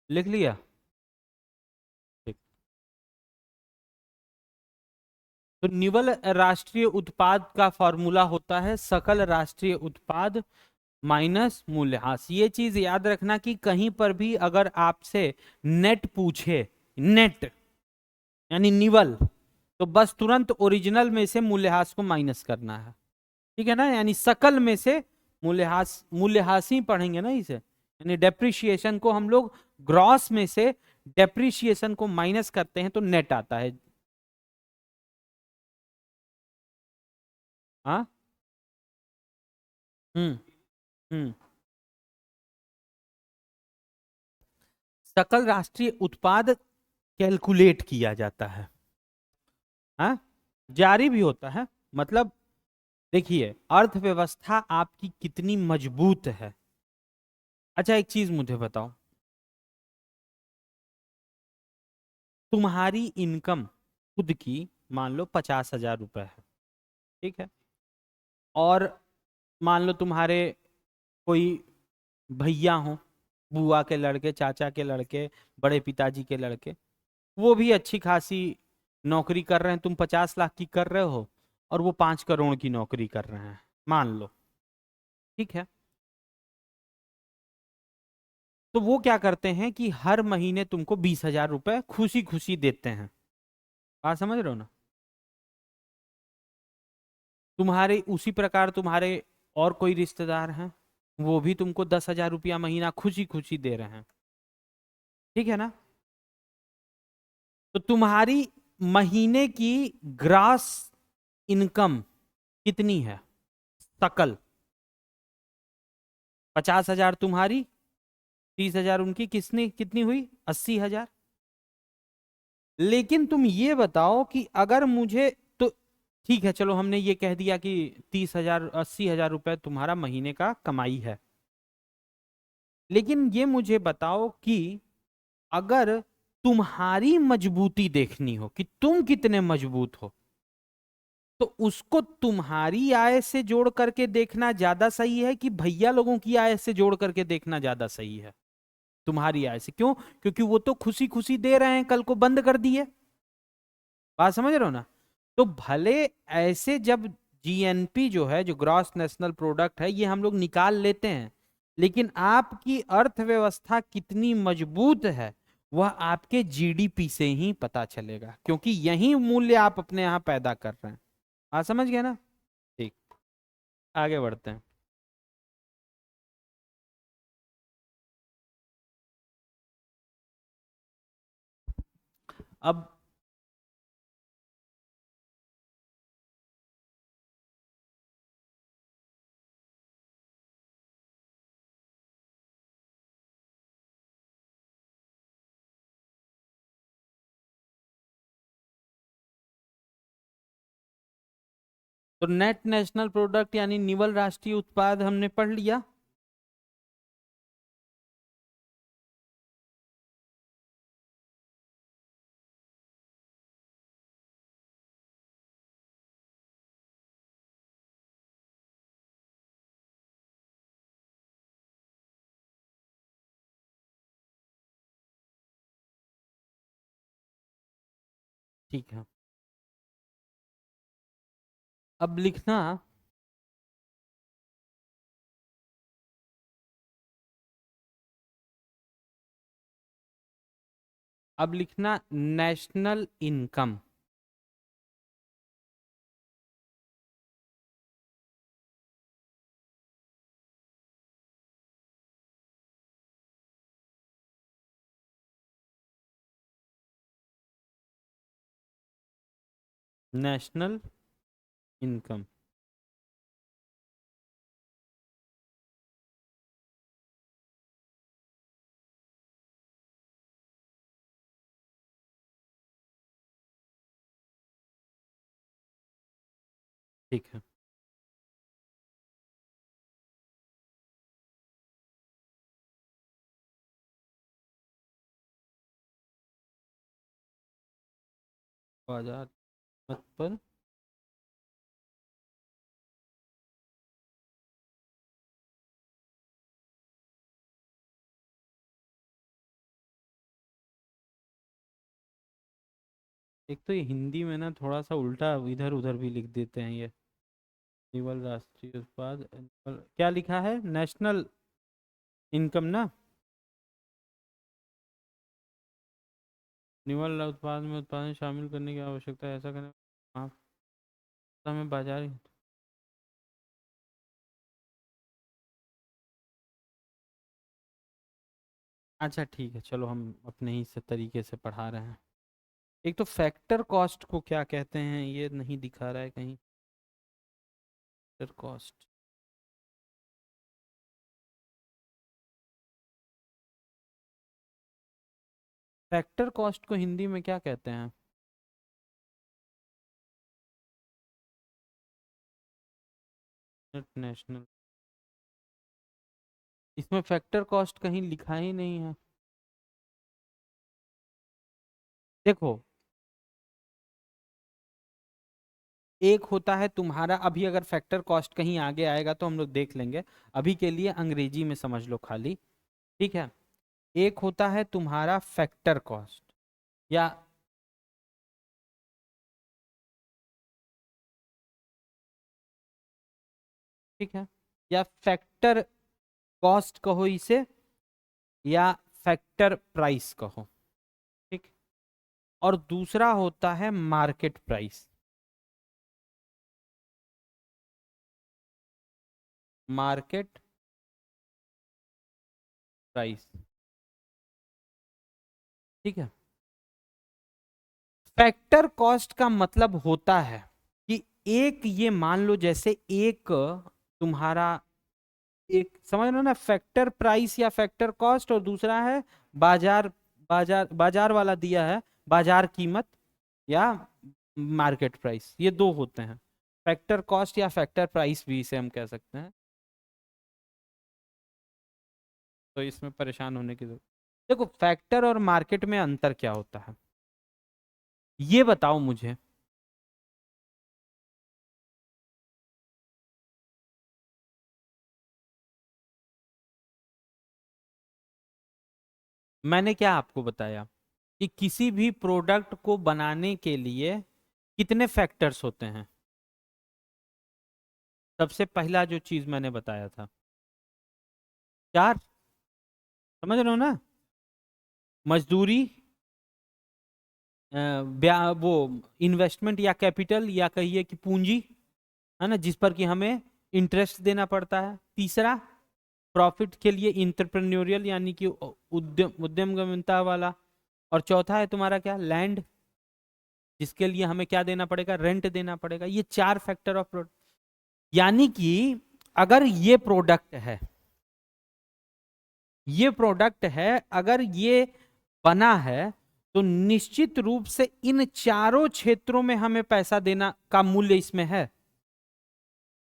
लिख लिया? ठीक। तो निवल राष्ट्रीय उत्पाद का फॉर्मूला होता है सकल राष्ट्रीय उत्पाद माइनस मूल्यह्रास। ये चीज याद रखना कि कहीं पर भी अगर आपसे नेट पूछे, नेट यानी निवल, तो बस तुरंत ओरिजिनल में से मूल्यह्रास को माइनस करना है, ठीक है ना, यानी सकल में से मूल्यह्रास, मूल्यह्रास ही पढ़ेंगे ना इसे, यानी डेप्रिशिएशन को हम लोग ग्रॉस में से डेप्रिशिएशन को माइनस करते हैं तो नेट आता है। हाँ। हम्म। हम्म। सकल राष्ट्रीय उत्पाद कैलकुलेट किया जाता है, हाँ, जारी भी होता है, मतलब देखिए अर्थव्यवस्था आपकी कितनी मजबूत है। अच्छा एक चीज मुझे बताओ, तुम्हारी इनकम खुद की मान लो 50,000 रुपए है, ठीक है, और मान लो तुम्हारे कोई भैया हो, बुआ के लड़के, चाचा के लड़के, बड़े पिताजी के लड़के, वो भी अच्छी खासी नौकरी कर रहे हैं, तुम 50 लाख की कर रहे हो और वो 5 करोड़ की नौकरी कर रहे हैं, मान लो, ठीक है, तो वो क्या करते हैं कि हर महीने तुमको 20,000 रुपए खुशी खुशी देते हैं। बात समझ रहे हो ना? तुम्हारे उसी प्रकार तुम्हारे और कोई रिश्तेदार हैं, वो भी तुमको 10,000 रुपया महीना खुशी खुशी दे रहे हैं, ठीक है ना, तो तुम्हारी महीने की ग्रास इनकम कितनी है? सकल 50,000 तुम्हारी, 30,000 उनकी, किसने कितनी हुई? 80,000। लेकिन तुम ये बताओ कि अगर मुझे, तो ठीक है चलो हमने ये कह दिया कि 30,000 80,000 रुपए तुम्हारा महीने का कमाई है, लेकिन ये मुझे बताओ कि अगर तुम्हारी मजबूती देखनी हो कि तुम कितने मजबूत हो, तो उसको तुम्हारी आय से जोड़ करके देखना ज्यादा सही है कि भैया लोगों की आय से जोड़ करके देखना ज्यादा सही है? तुम्हारी आय से क्यों? क्योंकि वो तो खुशी खुशी दे रहे हैं, कल को बंद कर दिए। बात समझ रहे हो ना? तो भले ऐसे जब जीएनपी जो है, जो ग्रॉस नेशनल प्रोडक्ट है, ये हम लोग निकाल लेते हैं, लेकिन आपकी अर्थव्यवस्था कितनी मजबूत है वह आपके जीडीपी से ही पता चलेगा, क्योंकि यही मूल्य आप अपने यहाँ पैदा कर रहे हैं। हाँ, समझ गए ना? ठीक, आगे बढ़ते हैं। अब तो नेट नेशनल प्रोडक्ट यानी निवल राष्ट्रीय उत्पाद हमने पढ़ लिया। ठीक है, अब लिखना, अब लिखना नेशनल इनकम। National income. ठीक है, बाजार मत पर एक तो ये हिंदी में ना थोड़ा सा उल्टा इधर उधर भी लिख देते हैं ये। निवल राष्ट्रीय उत्पाद, क्या लिखा है? नेशनल इनकम ना? निवल उत्पाद में उत्पादन शामिल करने की आवश्यकता है, ऐसा करने हाँ, हमें बाजार। अच्छा ठीक है, चलो हम अपने ही से तरीके से पढ़ा रहे हैं। एक तो फैक्टर कॉस्ट को क्या कहते हैं ये नहीं दिखा रहा है कहीं। फैक्टर कॉस्ट, फैक्टर कॉस्ट को हिंदी में क्या कहते हैं? नेशनल, इसमें फैक्टर कॉस्ट कहीं लिखा ही नहीं है। देखो, एक होता है तुम्हारा, अभी अगर फैक्टर कॉस्ट कहीं आगे आएगा तो हम लोग देख लेंगे, अभी के लिए अंग्रेजी में समझ लो खाली। ठीक है, एक होता है तुम्हारा फैक्टर कॉस्ट, या ठीक है, या फैक्टर कॉस्ट कहो इसे, या फैक्टर प्राइस कहो। ठीक, और दूसरा होता है मार्केट प्राइस। मार्केट प्राइस, ठीक है। फैक्टर कॉस्ट का मतलब होता है कि एक, ये मान लो जैसे एक तुम्हारा, एक समझ लो ना, फैक्टर प्राइस या फैक्टर कॉस्ट, और दूसरा है बाजार, बाजार वाला दिया है बाजार कीमत या मार्केट प्राइस, ये दो होते हैं। फैक्टर कॉस्ट या फैक्टर प्राइस भी इसे हम कह सकते हैं। तो इसमें परेशान होने की जरूरत, देखो फैक्टर और मार्केट में अंतर क्या होता है ये बताओ मुझे। मैंने क्या आपको बताया कि किसी भी प्रोडक्ट को बनाने के लिए कितने फैक्टर्स होते हैं। सबसे पहला जो चीज मैंने बताया था, 4। समझ रहे हो ना? मजदूरी, वो इन्वेस्टमेंट या कैपिटल या कहिए कि पूंजी, है ना, जिस पर कि हमें इंटरेस्ट देना पड़ता है। तीसरा, प्रॉफिट के लिए इंटरप्रेन्योरियल यानी कि उद्यमगम्यता वाला। और चौथा है तुम्हारा क्या, लैंड, जिसके लिए हमें क्या देना पड़ेगा, रेंट देना पड़ेगा। ये 4 फैक्टर ऑफ प्रोडक्ट। यानी कि अगर ये प्रोडक्ट है, ये प्रोडक्ट है, अगर ये बना है, तो निश्चित रूप से इन चारों क्षेत्रों में हमें पैसा देना का मूल्य इसमें है।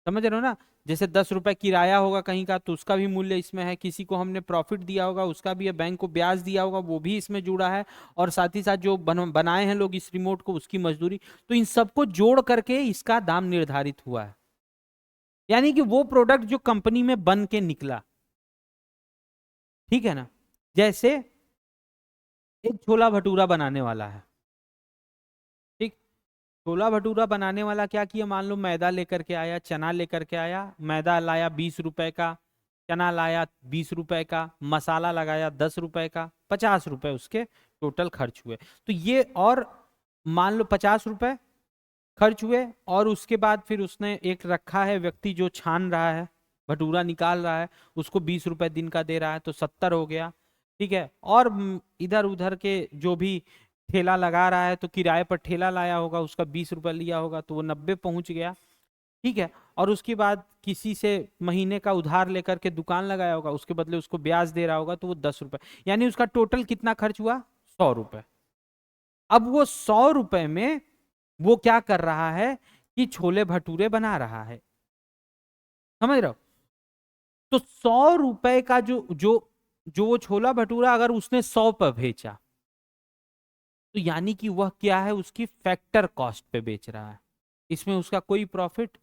समझ रहे हो ना? जैसे 10 रुपए किराया होगा कहीं का, तो उसका भी मूल्य इसमें है। किसी को हमने प्रॉफिट दिया होगा, उसका भी है। बैंक को ब्याज दिया होगा, वो भी इसमें जुड़ा है। और साथ ही साथ जो बनाए हैं लोग इस रिमोट को, उसकी मजदूरी। तो इन सबको जोड़ करके इसका दाम निर्धारित हुआ है। यानी कि वो प्रोडक्ट जो कंपनी में बन के निकला, ठीक है ना? जैसे एक छोला भटूरा बनाने वाला है, ठीक। छोला भटूरा बनाने वाला क्या किया, मान लो मैदा लेकर के आया, चना लेकर के आया। मैदा लाया 20 रुपए का, चना लाया 20 रुपए का, मसाला लगाया 10 रुपए का, 50 रुपए उसके टोटल खर्च हुए। तो ये, और मान लो 50 रुपए खर्च हुए। और उसके बाद फिर उसने एक रखा है व्यक्ति जो छान रहा है, भटूरा निकाल रहा है, उसको 20 रुपए दिन का दे रहा है, तो 70 हो गया। ठीक है। और इधर उधर के जो भी ठेला लगा रहा है, तो किराए पर ठेला लाया होगा, उसका 20 रुपए लिया होगा, तो वो 90 पहुंच गया। ठीक है। और उसके बाद किसी से महीने का उधार लेकर के दुकान लगाया होगा, उसके बदले उसको ब्याज दे रहा होगा, तो वो 10 रुपए। यानी उसका टोटल कितना खर्च हुआ, 100 रुपए। अब वो 100 रुपए में वो क्या कर रहा है कि छोले भटूरे बना रहा है। समझ रहे हो? तो 100 रुपए का जो जो जो वो छोला भटूरा अगर उसने 100 पर बेचा, तो यानी कि वह क्या है, उसकी फैक्टर कॉस्ट पे बेच रहा है। इसमें उसका कोई प्रॉफिट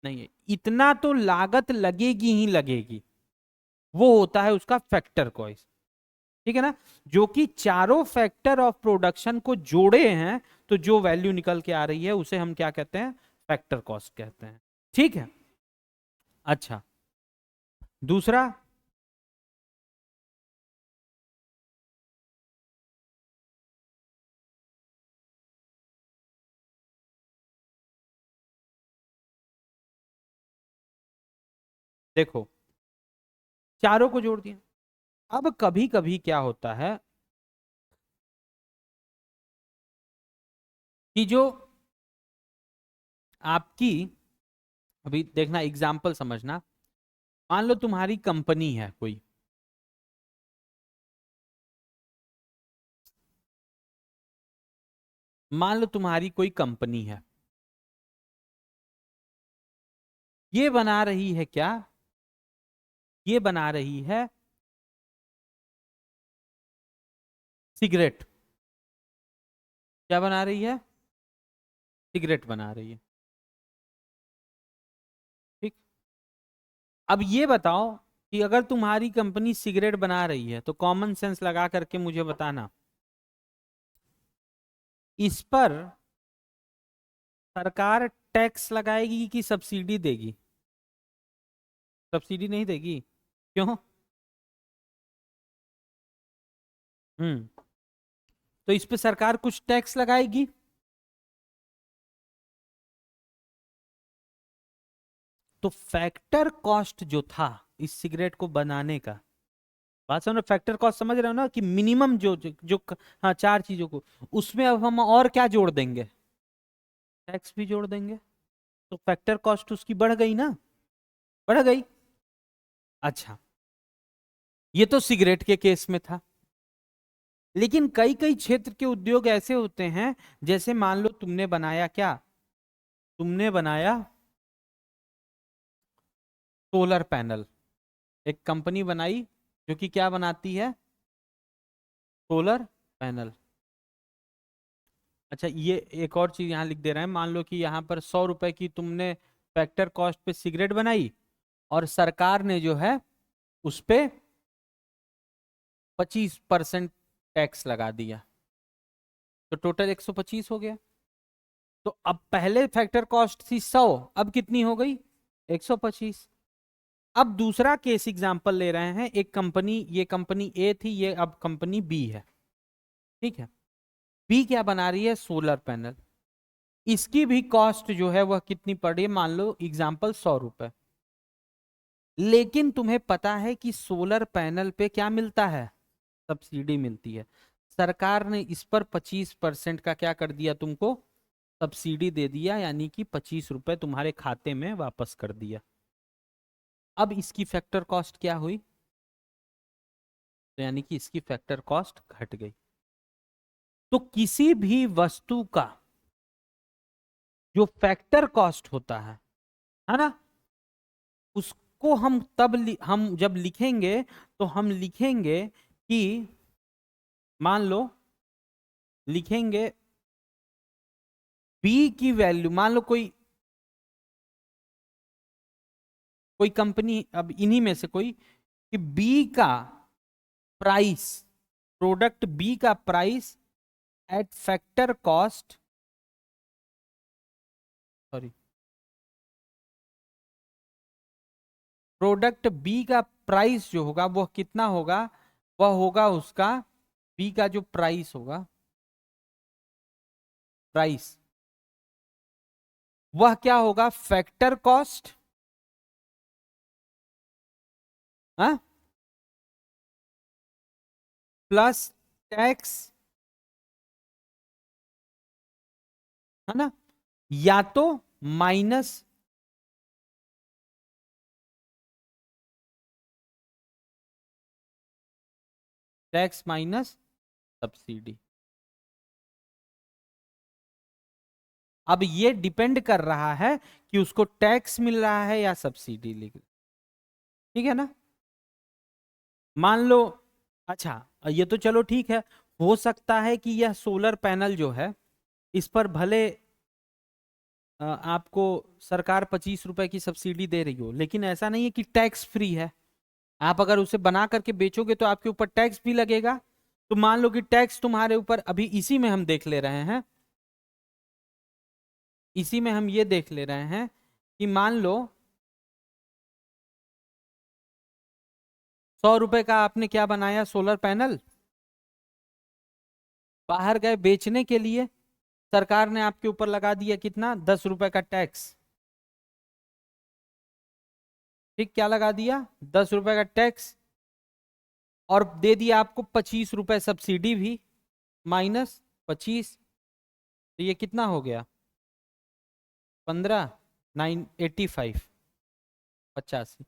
नहीं है। इतना तो लागत लगेगी ही लगेगी, वो होता है उसका फैक्टर कॉस्ट। ठीक है ना? जो कि चारों फैक्टर ऑफ प्रोडक्शन को जोड़े हैं, तो जो वैल्यू निकल के आ रही है उसे हम क्या कहते हैं, फैक्टर कॉस्ट कहते हैं। ठीक है। अच्छा, दूसरा, देखो, चारों को जोड़ दिया। अब कभी कभी क्या होता है कि जो आपकी, अभी देखना, एग्जाम्पल समझना। मान लो तुम्हारी कंपनी है कोई, मान लो तुम्हारी कोई कंपनी है, ये बना रही है क्या, ये बना रही है सिगरेट। क्या बना रही है, सिगरेट बना रही है। ठीक। अब ये बताओ कि अगर तुम्हारी कंपनी सिगरेट बना रही है, तो कॉमन सेंस लगा करके मुझे बताना, इस पर सरकार टैक्स लगाएगी कि सब्सिडी देगी? सब्सिडी नहीं देगी। क्यों? हम्म। तो इस पे सरकार कुछ टैक्स लगाएगी। तो फैक्टर कॉस्ट जो था इस सिगरेट को बनाने का, बात समझ, फैक्टर कॉस्ट समझ रहे हो ना, कि मिनिमम हाँ, 4 चीजों को, उसमें अब हम और क्या जोड़ देंगे, टैक्स भी जोड़ देंगे। तो फैक्टर कॉस्ट उसकी बढ़ गई ना, बढ़ गई। अच्छा, ये तो सिगरेट के केस में था। लेकिन कई कई क्षेत्र के उद्योग ऐसे होते हैं, जैसे मान लो तुमने बनाया क्या, तुमने बनाया सोलर पैनल। एक कंपनी बनाई जो कि क्या बनाती है, सोलर पैनल। अच्छा, ये एक और चीज यहाँ लिख दे रहे हैं। मान लो कि यहाँ पर 100 रुपए की तुमने फैक्टर कॉस्ट पे सिगरेट बनाई, और सरकार ने जो है उस पे 25% टैक्स लगा दिया, तो टोटल 125 हो गया। तो अब पहले फैक्टर कॉस्ट थी 100, अब कितनी हो गई? 125। अब दूसरा केस एग्जांपल ले रहे हैं, एक कंपनी, ये कंपनी ए थी, ये अब कंपनी बी है, ठीक है। बी क्या बना रही है? Solar panel. इसकी भी कॉस्ट जो है वह कितनी पड़ रही है? मान लो एग्जांपल 100 रुपए। लेकिन तुम्हें पता है कि सोलर पैनल पे क्या मिलता है? सब्सिडी मिलती है। सरकार ने इस पर 25% का क्या कर दिया? तुमको सब्सिडी दे दिया, यानी कि 25 रुपए तुम्हारे खाते में वापस कर दिया। अब इसकी फैक्टर कॉस्ट क्या हुई? तो यानी कि इसकी फैक्टर कॉस्ट घट गई। तो किसी भी वस्तु का जो फैक्टर कॉस्ट होता है ना, उसको हम हम जब लिखेंगे तो हम लिखेंगे कि, मान लो लिखेंगे बी की वैल्यू, मान लो कोई कोई कंपनी, अब इन्हीं में से कोई, कि बी का प्राइस, प्रोडक्ट बी का price at factory cost, sorry, product B का प्राइस जो होगा वह कितना होगा? वह होगा उसका, बी का जो प्राइस होगा, प्राइस, वह क्या होगा? फैक्टर कॉस्ट, हाँ, प्लस टैक्स, है ना, या तो माइनस टैक्स माइनस सब्सिडी। अब ये डिपेंड कर रहा है कि उसको टैक्स मिल रहा है या सब्सिडी, ठीक है ना। मान लो, अच्छा, ये तो चलो ठीक है, हो सकता है कि यह सोलर पैनल जो है, इस पर भले आपको सरकार 25 रुपए की सब्सिडी दे रही हो, लेकिन ऐसा नहीं है कि टैक्स फ्री है। आप अगर उसे बना करके बेचोगे तो आपके ऊपर टैक्स भी लगेगा। तो मान लो कि टैक्स तुम्हारे ऊपर, अभी इसी में हम देख ले रहे हैं, इसी में हम ये देख ले रहे हैं कि मान लो 100 रुपए का आपने क्या बनाया? Solar panel. बाहर गए बेचने के लिए, सरकार ने आपके ऊपर लगा दिया कितना? 10 रुपए का टैक्स। ठीक, क्या लगा दिया? 10 रुपए का टैक्स, और दे दिया आपको 25 रुपए सब्सिडी भी, माइनस 25, तो ये कितना हो गया? 15, 985, 85।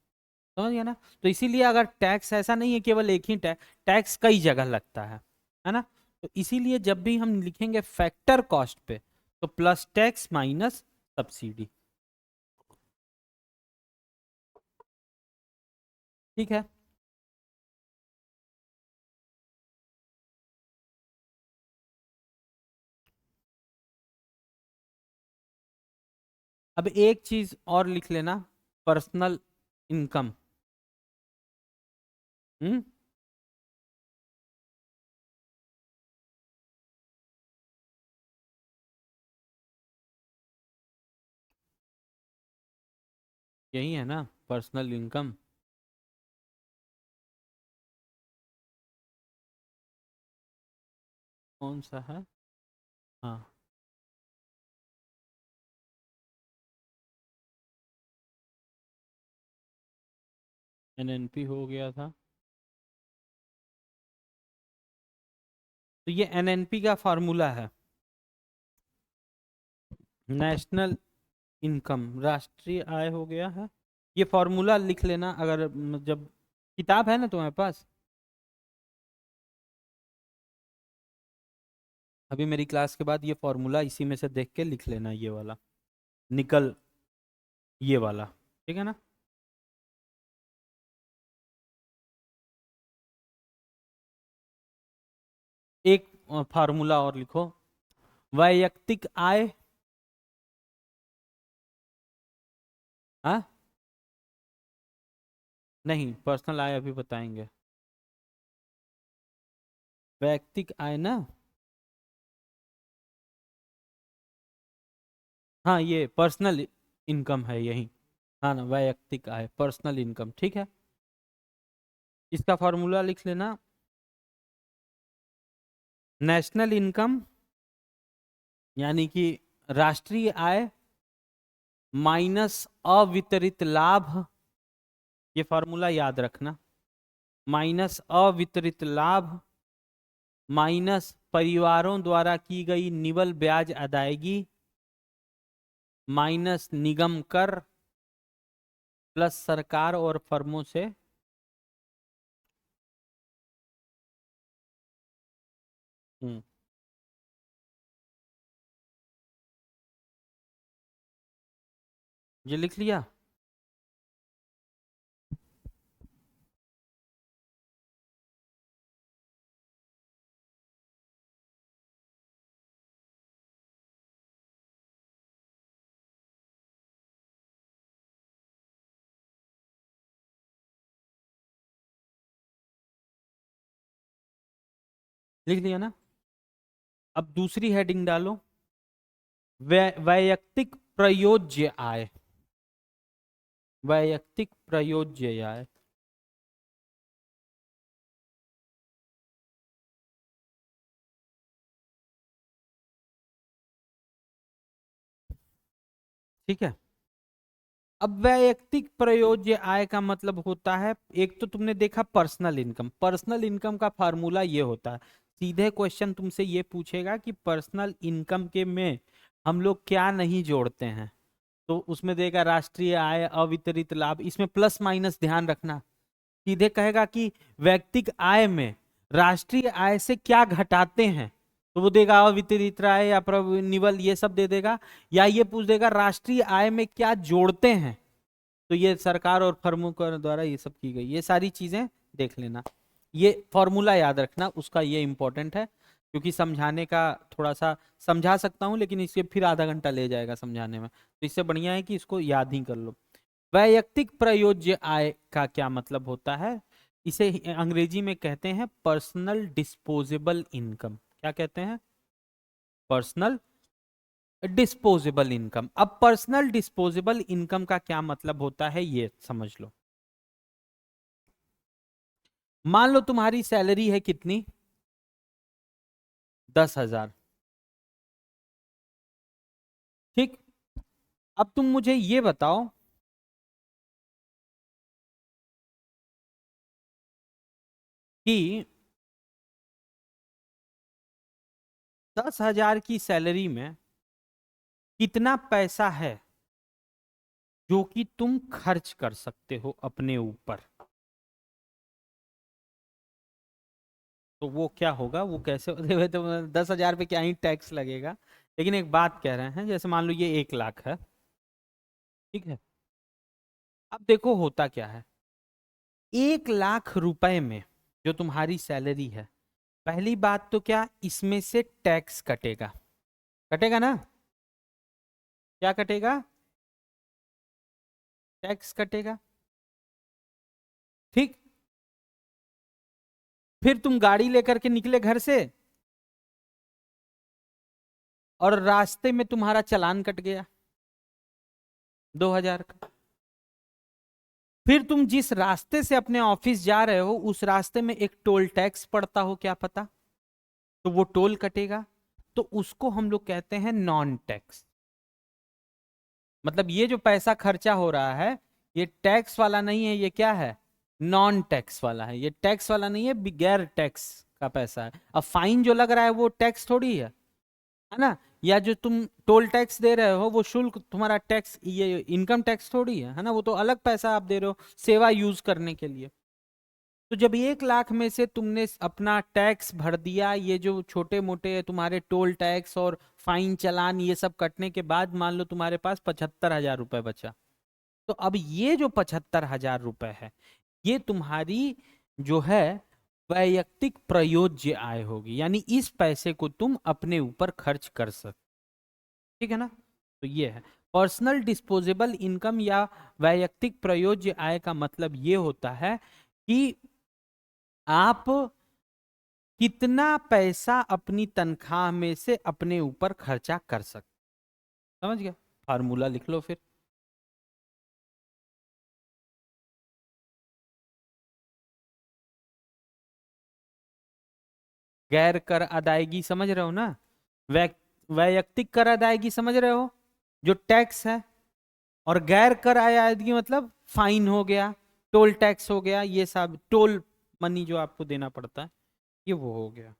समझ गया ना। तो इसीलिए अगर टैक्स, ऐसा नहीं है केवल एक ही टैक्स, टैक्स कई जगह लगता है ना। तो इसीलिए जब भी हम लिखेंगे फैक्टर कॉस्ट पे, तो प्लस टैक्स माइनस सब्सिडी, ठीक है। अब एक चीज और लिख लेना, पर्सनल इनकम। हम्म, यही है ना पर्सनल इनकम। कौन सा है? हाँ, एनएनपी हो गया था। तो ये एनएनपी का फॉर्मूला है, नेशनल इनकम, राष्ट्रीय आय हो गया है। ये फॉर्मूला लिख लेना, अगर जब किताब है ना तुम्हारे पास, अभी मेरी क्लास के बाद ये फॉर्मूला इसी में से देख के लिख लेना, ये वाला निकल, ये वाला, ठीक है ना। एक फार्मूला और लिखो, वैयक्तिक आय, हाँ, नहीं पर्सनल आय अभी बताएंगे। वैयक्तिक आय ना, हाँ ये पर्सनल इनकम है यही, हाँ ना, वैयक्तिक आय पर्सनल इनकम, ठीक है। इसका फॉर्मूला लिख लेना, नेशनल इनकम यानी कि राष्ट्रीय आय माइनस अवितरित लाभ, ये फॉर्मूला याद रखना, माइनस अवितरित लाभ माइनस परिवारों द्वारा की गई निवल ब्याज अदायगी माइनस निगम कर प्लस सरकार और फर्मों से हम्म, ये लिख लिया। लिख लिया ना। अब दूसरी हेडिंग डालो, वैयक्तिक प्रयोज्य आय, वैयक्तिक प्रयोज्य आय, ठीक है। अब वैयक्तिक प्रयोज्य आय का मतलब होता है, एक तो तुमने देखा पर्सनल इनकम, पर्सनल इनकम का फार्मूला ये होता है, सीधे क्वेश्चन तुमसे ये पूछेगा कि पर्सनल इनकम के में हम लोग क्या नहीं जोड़ते हैं, तो उसमें देगा राष्ट्रीय आय अवितरित लाभ, इसमें प्लस माइनस ध्यान रखना। सीधे कहेगा कि व्यक्तिगत आय में राष्ट्रीय आय से क्या घटाते हैं, तो वो देगा अवितरित आय या निवल ये सब दे देगा, या ये पूछ देगा राष्ट्रीय आय में क्या जोड़ते हैं, तो ये सरकार और फर्मों के द्वारा ये सब की गई, ये सारी चीजें देख लेना। ये फॉर्मूला याद रखना, उसका ये इंपॉर्टेंट है, क्योंकि समझाने का थोड़ा सा समझा सकता हूं लेकिन इसके फिर आधा घंटा ले जाएगा समझाने में, तो इससे बढ़िया है कि इसको याद ही कर लो। वैयक्तिक प्रयोज्य आय का क्या मतलब होता है, इसे अंग्रेजी में कहते हैं पर्सनल डिस्पोजेबल इनकम। क्या कहते हैं? Personal disposable income. अब पर्सनल डिस्पोजेबल इनकम का क्या मतलब होता है ये समझ लो। मान लो तुम्हारी सैलरी है कितनी, 10,000, ठीक। अब तुम मुझे ये बताओ कि 10,000 की सैलरी में कितना पैसा है जो कि तुम खर्च कर सकते हो अपने ऊपर, तो वो क्या होगा, वो कैसे देखो, तो 10,000 पे क्या ही टैक्स लगेगा, लेकिन एक बात कह रहे हैं, जैसे मान लो ये 1 लाख है, ठीक है। अब देखो होता क्या है, 1 लाख रुपए में जो तुम्हारी सैलरी है, पहली बात तो क्या इसमें से टैक्स कटेगा, कटेगा ना, क्या कटेगा, टैक्स कटेगा, ठीक। फिर तुम गाड़ी लेकर के निकले घर से और रास्ते में तुम्हारा चालान कट गया 2,000 का, फिर तुम जिस रास्ते से अपने ऑफिस जा रहे हो उस रास्ते में एक टोल टैक्स पड़ता हो, क्या पता, तो वो टोल कटेगा, तो उसको हम लोग कहते हैं नॉन टैक्स। मतलब ये जो पैसा खर्चा हो रहा है ये टैक्स वाला नहीं है, ये क्या है, नॉन टैक्स वाला है, ये टैक्स वाला नहीं है, बगैर टैक्स का पैसा है। अब फाइन जो लग रहा है वो टैक्स थोड़ी है ना, या जो तुम टोल टैक्स दे रहे हो वो शुल्क तुम्हारा टैक्स, ये इनकम टैक्स थोड़ी है ना, वो तो अलग पैसा आप दे रहे हो सेवा यूज करने के लिए। तो जब 1 लाख में से तुमने अपना टैक्स भर दिया, ये जो छोटे मोटे तुम्हारे टोल टैक्स और फाइन चालान ये सब कटने के बाद मान लो तुम्हारे पास 75,000 रुपए बचा, तो अब ये जो 75,000 रुपए है ये तुम्हारी जो है वैयक्तिक प्रयोज्य आय होगी, यानी इस पैसे को तुम अपने ऊपर खर्च कर सकते, ठीक है ना। तो ये है पर्सनल डिस्पोजेबल इनकम या वैयक्तिक प्रयोज्य आय का मतलब ये होता है कि आप कितना पैसा अपनी तनख्वाह में से अपने ऊपर खर्चा कर सकते। समझ गया? फार्मूला लिख लो फिर। गैर कर अदायगी समझ रहे हो ना? वैयक्तिक कर अदायगी समझ रहे हो, जो टैक्स है। और गैर कर अदायगी मतलब फाइन हो गया, टोल टैक्स हो गया, ये सब टोल मनी जो आपको देना पड़ता है, ये वो हो गया।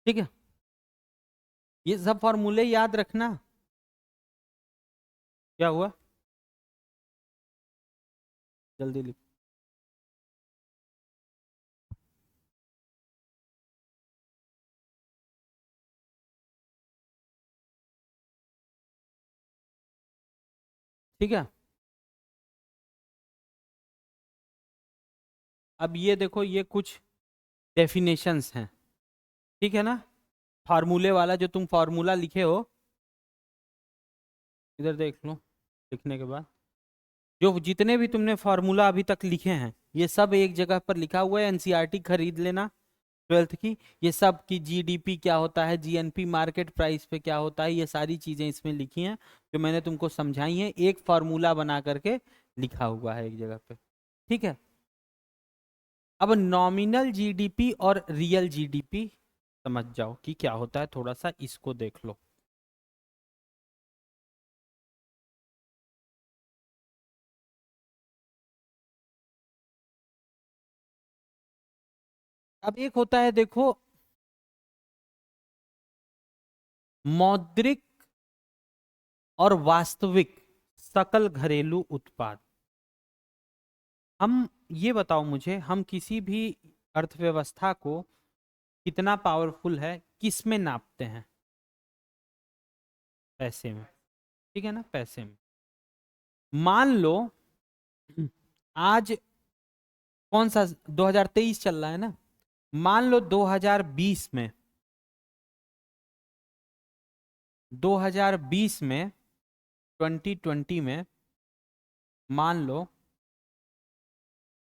ठीक है, ये सब फॉर्मूले याद रखना। क्या हुआ? जल्दी लिख। ठीक है, अब ये देखो, ये कुछ डेफिनेशंस हैं, ठीक है ना? फार्मूले वाला जो तुम फार्मूला लिखे हो, इधर देख लो। लिखने के बाद जो जितने भी तुमने फार्मूला अभी तक लिखे हैं, ये सब एक जगह पर लिखा हुआ है। एनसीईआरटी खरीद लेना 12th की। ये सब की जीडीपी क्या होता है, जीएनपी मार्केट प्राइस पे क्या होता है, ये सारी चीजें इसमें लिखी हैं जो मैंने तुमको समझाई हैं, एक फार्मूला बना करके लिखा हुआ है एक जगह पे। ठीक है, अब नॉमिनल जीडीपी और रियल जीडीपी समझ जाओ कि क्या होता है, थोड़ा सा इसको देख लो। अब एक होता है देखो, मौद्रिक और वास्तविक सकल घरेलू उत्पाद। हम ये बताओ मुझे, हम किसी भी अर्थव्यवस्था को कितना पावरफुल है किस में नापते हैं? पैसे में। ठीक है ना, पैसे में। मान लो आज कौन सा 2023 चल रहा है ना, मान लो 2020 में, 2020 में, 2020 में, मान लो,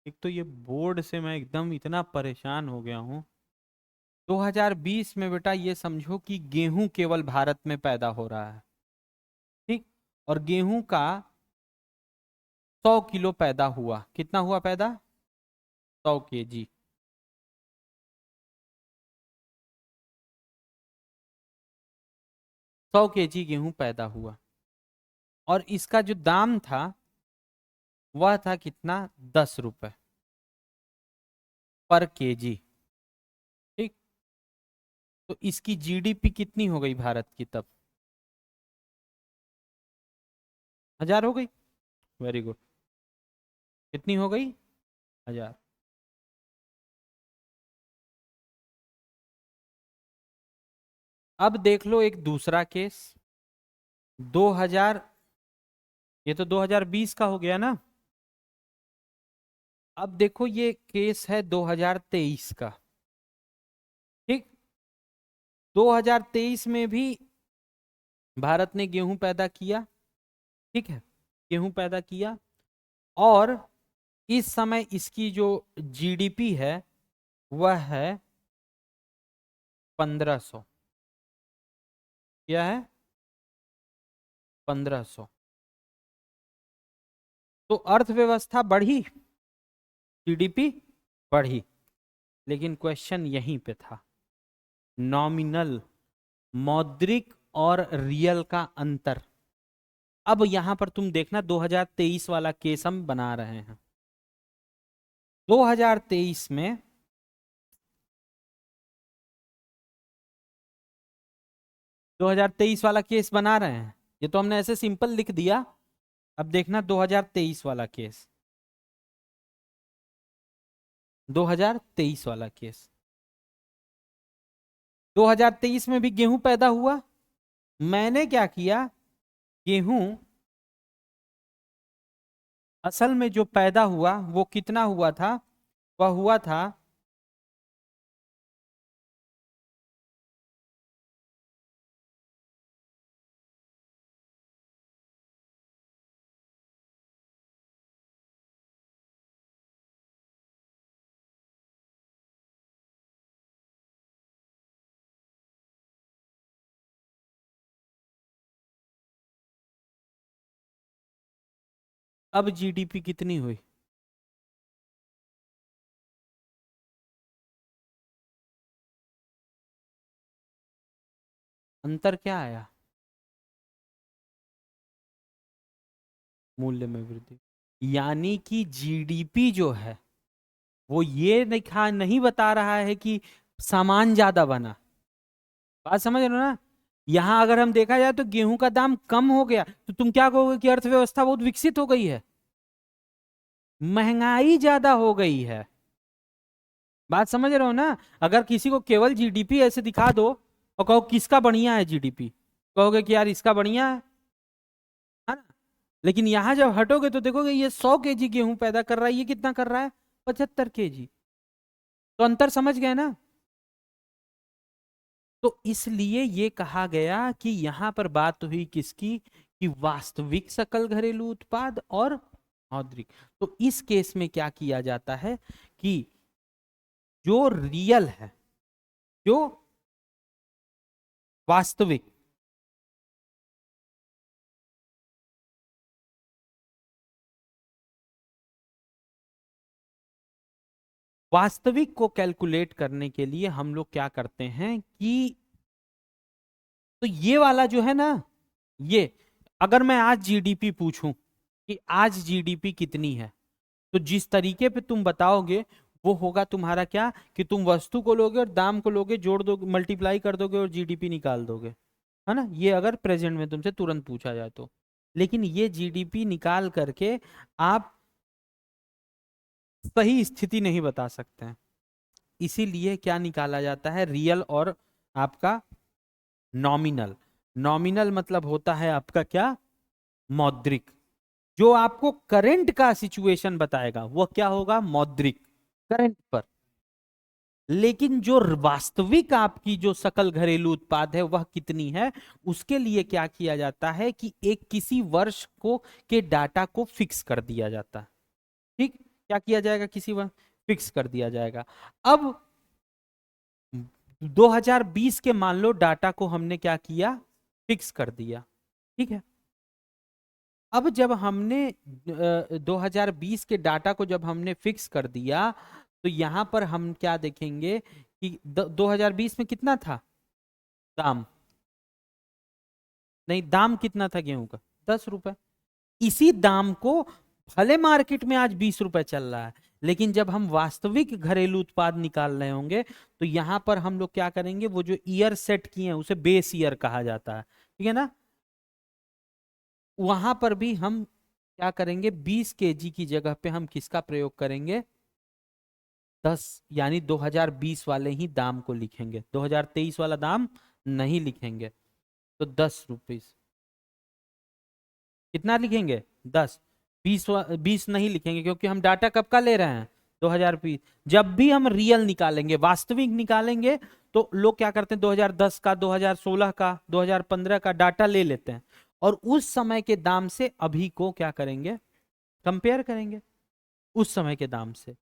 एक तो ये बोर्ड से मैं एकदम इतना परेशान हो गया हूं। 2020 में बेटा ये समझो कि गेहूं केवल भारत में पैदा हो रहा है, ठीक? और गेहूं का 100 किलो पैदा हुआ, कितना हुआ पैदा? 100 केजी। 100 केजी गेहूं पैदा हुआ, और इसका जो दाम था वह था कितना? 10 रुपए पर केजी। ठीक, तो इसकी जीडीपी कितनी हो गई भारत की तब? 1000 हो गई। Very good. कितनी हो गई? 1000। अब देख लो एक दूसरा केस। 2000, ये तो 2020 का हो गया ना। अब देखो ये केस है 2023 का। ठीक, 2023 में भी भारत ने गेहूं पैदा किया। ठीक है, गेहूं पैदा किया, और इस समय इसकी जो जीडीपी है वह है 1500। क्या है? 1500। तो अर्थव्यवस्था बढ़ी, जीडीपी बढ़ी, लेकिन क्वेश्चन यहीं पे था, नॉमिनल, मौद्रिक और रियल का अंतर। अब यहां पर तुम देखना, 2023 वाला केस हम बना रहे हैं। 2023 में 2023 वाला केस बना रहे हैं, ये तो हमने ऐसे सिंपल लिख दिया। अब देखना 2023 वाला केस, 2023 वाला केस। 2023 में भी गेहूं पैदा हुआ। मैंने क्या किया, गेहूं असल में जो पैदा हुआ वो कितना हुआ था? वह हुआ था अब जीडीपी कितनी हुई? अंतर क्या आया? मूल्य में वृद्धि। यानी कि जीडीपी जो है वो ये नहीं बता रहा है कि सामान ज्यादा बना। बात समझ रहे हो ना? यहां अगर हम देखा जाए तो गेहूं का दाम कम हो गया तो तुम क्या कहोगे कि अर्थव्यवस्था बहुत विकसित हो गई है? महंगाई ज्यादा हो गई है। बात समझ रहे हो ना? अगर किसी को केवल जीडीपी ऐसे दिखा दो और कहो किसका बढ़िया है जीडीपी, कहोगे कि यार इसका बढ़िया है ना? लेकिन यहां जब हटोगे तो देखोगे ये 100 केजी गेहूं पैदा कर रहा है, ये कितना कर रहा है? 75 केजी। तो अंतर समझ गए ना? तो इसलिए ये कहा गया कि यहां पर बात हुई किसकी? कि वास्तविक सकल घरेलू उत्पाद और मौद्रिक। तो इस केस में क्या किया जाता है कि जो रियल है, जो वास्तविक, वास्तविक को कैलकुलेट करने के लिए हम लोग क्या करते हैं कि तो ये वाला जो है ना, ये अगर मैं आज जीडीपी पूछूं कि आज जीडीपी कितनी है, तो जिस तरीके पे तुम बताओगे वो होगा तुम्हारा क्या कि तुम वस्तु को लोगे और दाम को लोगे, जोड़ दोगे, मल्टीप्लाई कर दोगे और जीडीपी निकाल दोगे, है ना? ये अगर प्रेजेंट में तुमसे तुरंत पूछा जाए तो। लेकिन ये जीडीपी निकाल करके आप सही स्थिति नहीं बता सकते हैं। इसीलिए क्या निकाला जाता है? रियल और आपका नॉमिनल। नॉमिनल मतलब होता है आपका क्या? मौद्रिक। जो आपको करंट का सिचुएशन बताएगा वो क्या होगा? मौद्रिक, करंट पर। लेकिन जो वास्तविक आपकी जो सकल घरेलू उत्पाद है वह कितनी है, उसके लिए क्या किया जाता है कि एक किसी वर्ष को के डाटा को फिक्स कर दिया जाता है। ठीक, क्या किया जाएगा? किसी वर्ष फिक्स कर दिया जाएगा। अब 2020 के मान लो डाटा को हमने क्या किया? फिक्स कर दिया। ठीक है। अब जब हमने 2020 के डाटा को जब हमने फिक्स कर दिया तो यहां पर हम क्या देखेंगे कि 2020 में कितना था दाम? नहीं, दाम कितना था गेहूं का? 10 रुपए। इसी दाम को भले मार्केट में आज 20 रुपए चल रहा है, लेकिन जब हम वास्तविक घरेलू उत्पाद निकाल रहे होंगे तो यहां पर हम लोग क्या करेंगे? वो जो ईयर सेट किए हैं उसे बेस ईयर कहा जाता है, ठीक है ना? वहां पर भी हम क्या करेंगे? 20 केजी की जगह पे हम किसका प्रयोग करेंगे? 10, यानी 2020 वाले ही दाम को लिखेंगे, 2023 वाला दाम नहीं लिखेंगे। तो 10 रुपीज कितना लिखेंगे? 10। 20 नहीं लिखेंगे क्योंकि हम डाटा कब का ले रहे हैं? 2020। जब भी हम रियल निकालेंगे, वास्तविक निकालेंगे, तो लोग क्या करते हैं? 2010 का, 2016 का, 2015 का डाटा ले लेते हैं और उस समय के दाम से अभी को क्या करेंगे? कंपेयर करेंगे उस समय के दाम से।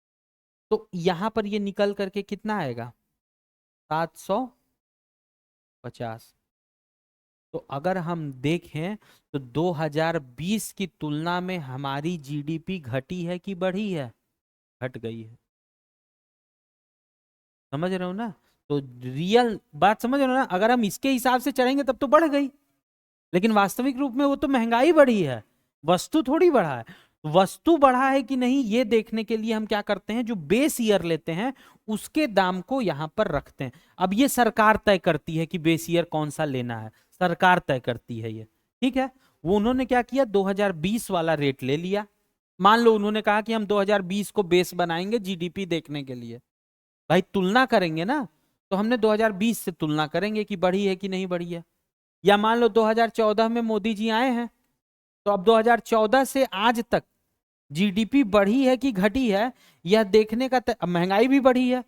तो यहां पर ये निकल करके कितना आएगा? 750। तो अगर हम देखें तो 2020 की तुलना में हमारी जीडीपी घटी है कि बढ़ी है? घट गई है। समझ रहे हो ना? तो रियल बात समझ रहे हो ना? अगर हम इसके हिसाब से चलेंगे तब तो बढ़ गई, लेकिन वास्तविक रूप में वो तो महंगाई बढ़ी है, वस्तु थोड़ी बढ़ा है। वस्तु बढ़ा है कि नहीं ये देखने के लिए हम क्या करते हैं? जो बेस ईयर लेते हैं उसके दाम को यहां पर रखते हैं। अब ये सरकार तय करती है कि बेस ईयर कौन सा लेना है, सरकार तय करती है ये। ठीक है। वो उन्होंने क्या किया? 2020 वाला रेट ले लिया। मान लो उन्होंने कहा कि हम 2020 को बेस बनाएंगे जीडीपी देखने के लिए। भाई तुलना करेंगे ना, तो हमने 2020 से तुलना करेंगे कि बढ़ी है कि नहीं बढ़ी है। या मान लो 2014 में मोदी जी आए हैं, तो अब 2014 से आज तक जीडीपी बढ़ी है कि घटी है यह देखने का अब महंगाई भी बढ़ी है,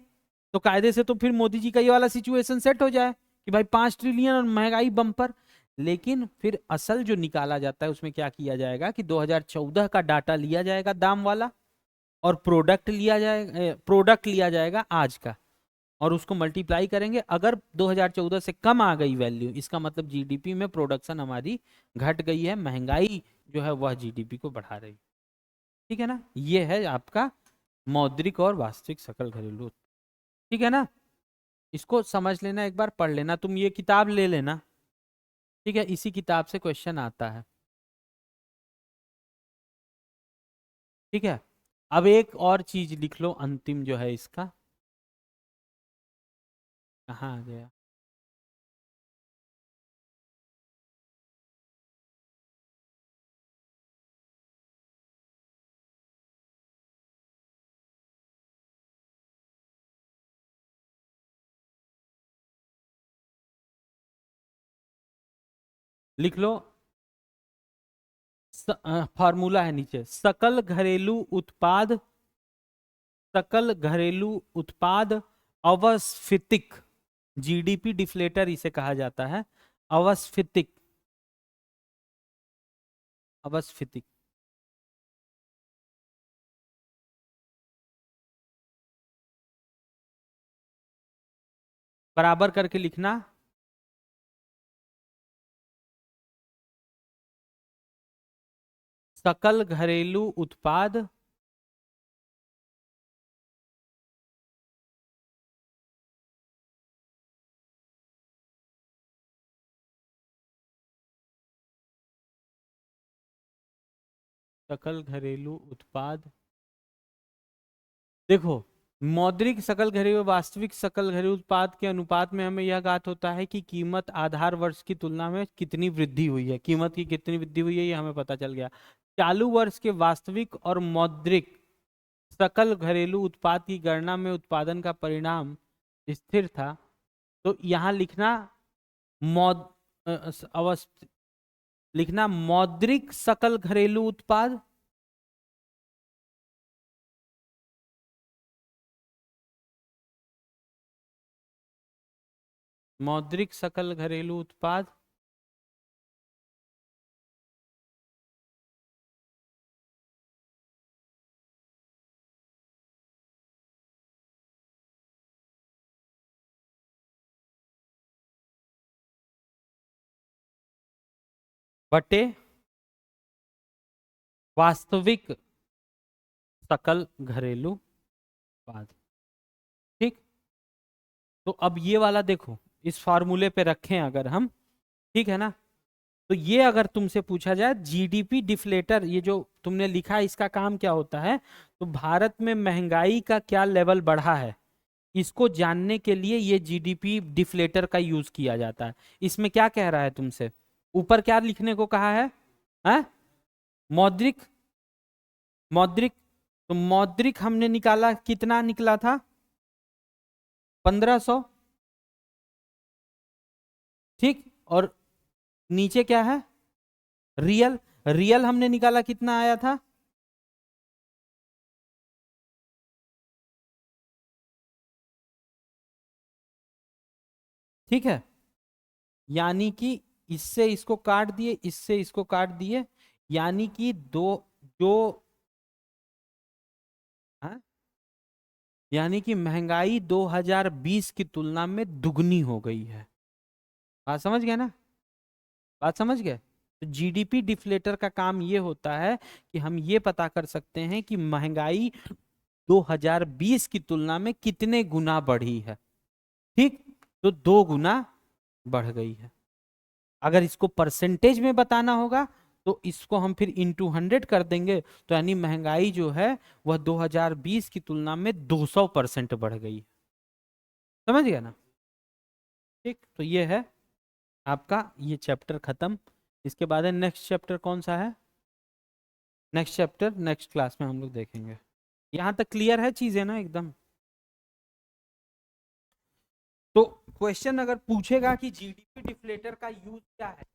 तो कायदे से तो फिर मोदी जी का ये वाला सिचुएशन सेट हो जाए कि भाई 5 ट्रिलियन और महंगाई बम्पर। लेकिन फिर असल जो निकाला जाता है उसमें क्या किया जाएगा कि 2014 का डाटा लिया जाएगा दाम वाला, और प्रोडक्ट लिया जाएगा आज का, और उसको मल्टीप्लाई करेंगे। अगर 2014 से कम आ गई वैल्यू, इसका मतलब जीडीपी में प्रोडक्शन हमारी घट गई है, महंगाई जो है वह जीडीपी को बढ़ा रही है। ठीक है ना, ये है आपका मौद्रिक और वास्तविक सकल घरेलू उत्पाद। ठीक है ना, इसको समझ लेना, एक बार पढ़ लेना, तुम ये किताब ले लेना, ठीक है, इसी किताब से क्वेश्चन आता है। ठीक है, अब एक और चीज लिख लो अंतिम जो है इसका, कहाँ आ गया, लिख लो, फॉर्मूला है नीचे, सकल घरेलू उत्पाद, सकल घरेलू उत्पाद अवस्फीतिक, जीडीपी डिफ्लेटर इसे कहा जाता है, अवस्फीतिक, अवस्फीतिक, बराबर करके लिखना, सकल घरेलू उत्पाद सकल घरेलू उत्पाद, देखो, मौद्रिक सकल घरेलू वास्तविक सकल घरेलू उत्पाद के अनुपात में हमें यह ज्ञात होता है कि कीमत आधार वर्ष की तुलना में कितनी वृद्धि हुई है, कीमत की कितनी वृद्धि हुई है ये हमें पता चल गया। चालू वर्ष के वास्तविक और मौद्रिक सकल घरेलू उत्पाद की गणना में उत्पादन का परिणाम स्थिर था, तो यहां लिखना मौद अवस्थ लिखना मौद्रिक सकल घरेलू उत्पाद, मौद्रिक सकल घरेलू उत्पाद बटे वास्तविक सकल घरेलू उत्पाद। ठीक, तो अब ये वाला देखो, इस फार्मूले पे रखें अगर हम, ठीक है ना, तो ये अगर तुमसे पूछा जाए जीडीपी डिफ्लेटर, ये जो तुमने लिखा है इसका काम क्या होता है, तो भारत में महंगाई का क्या लेवल बढ़ा है इसको जानने के लिए ये जीडीपी डिफ्लेटर का यूज किया जाता है। इसमें क्या कह रहा है तुमसे, ऊपर क्या लिखने को कहा है, हैं? मौद्रिक, मौद्रिक, तो मौद्रिक हमने निकाला, कितना निकला था, 1500, ठीक, और नीचे क्या है, रियल, रियल हमने निकाला कितना आया था, ठीक है, यानी कि इससे इसको काट दिए, इससे इसको काट दिए, यानी कि दो, जो, हाँ? यानी कि महंगाई 2020 की तुलना में दुगनी हो गई है। बात समझ गए ना, बात समझ गए, तो जीडीपी डिफ्लेटर का काम ये होता है कि हम ये पता कर सकते हैं कि महंगाई 2020 की तुलना में कितने गुना बढ़ी है। ठीक, तो 2 गुना बढ़ गई है। अगर इसको परसेंटेज में बताना होगा तो इसको हम फिर इंटू 100 कर देंगे, तो यानी महंगाई जो है वह 2020 की तुलना में 200% बढ़ गई है। समझ गया ना, ठीक, तो ये है आपका ये चैप्टर खत्म। इसके बाद है नेक्स्ट चैप्टर, कौन सा है नेक्स्ट चैप्टर, नेक्स्ट क्लास में हम लोग देखेंगे। यहां तक क्लियर है चीजें ना एकदम। तो क्वेश्चन अगर पूछेगा कि जीडीपी डिफ्लेटर का यूज क्या है,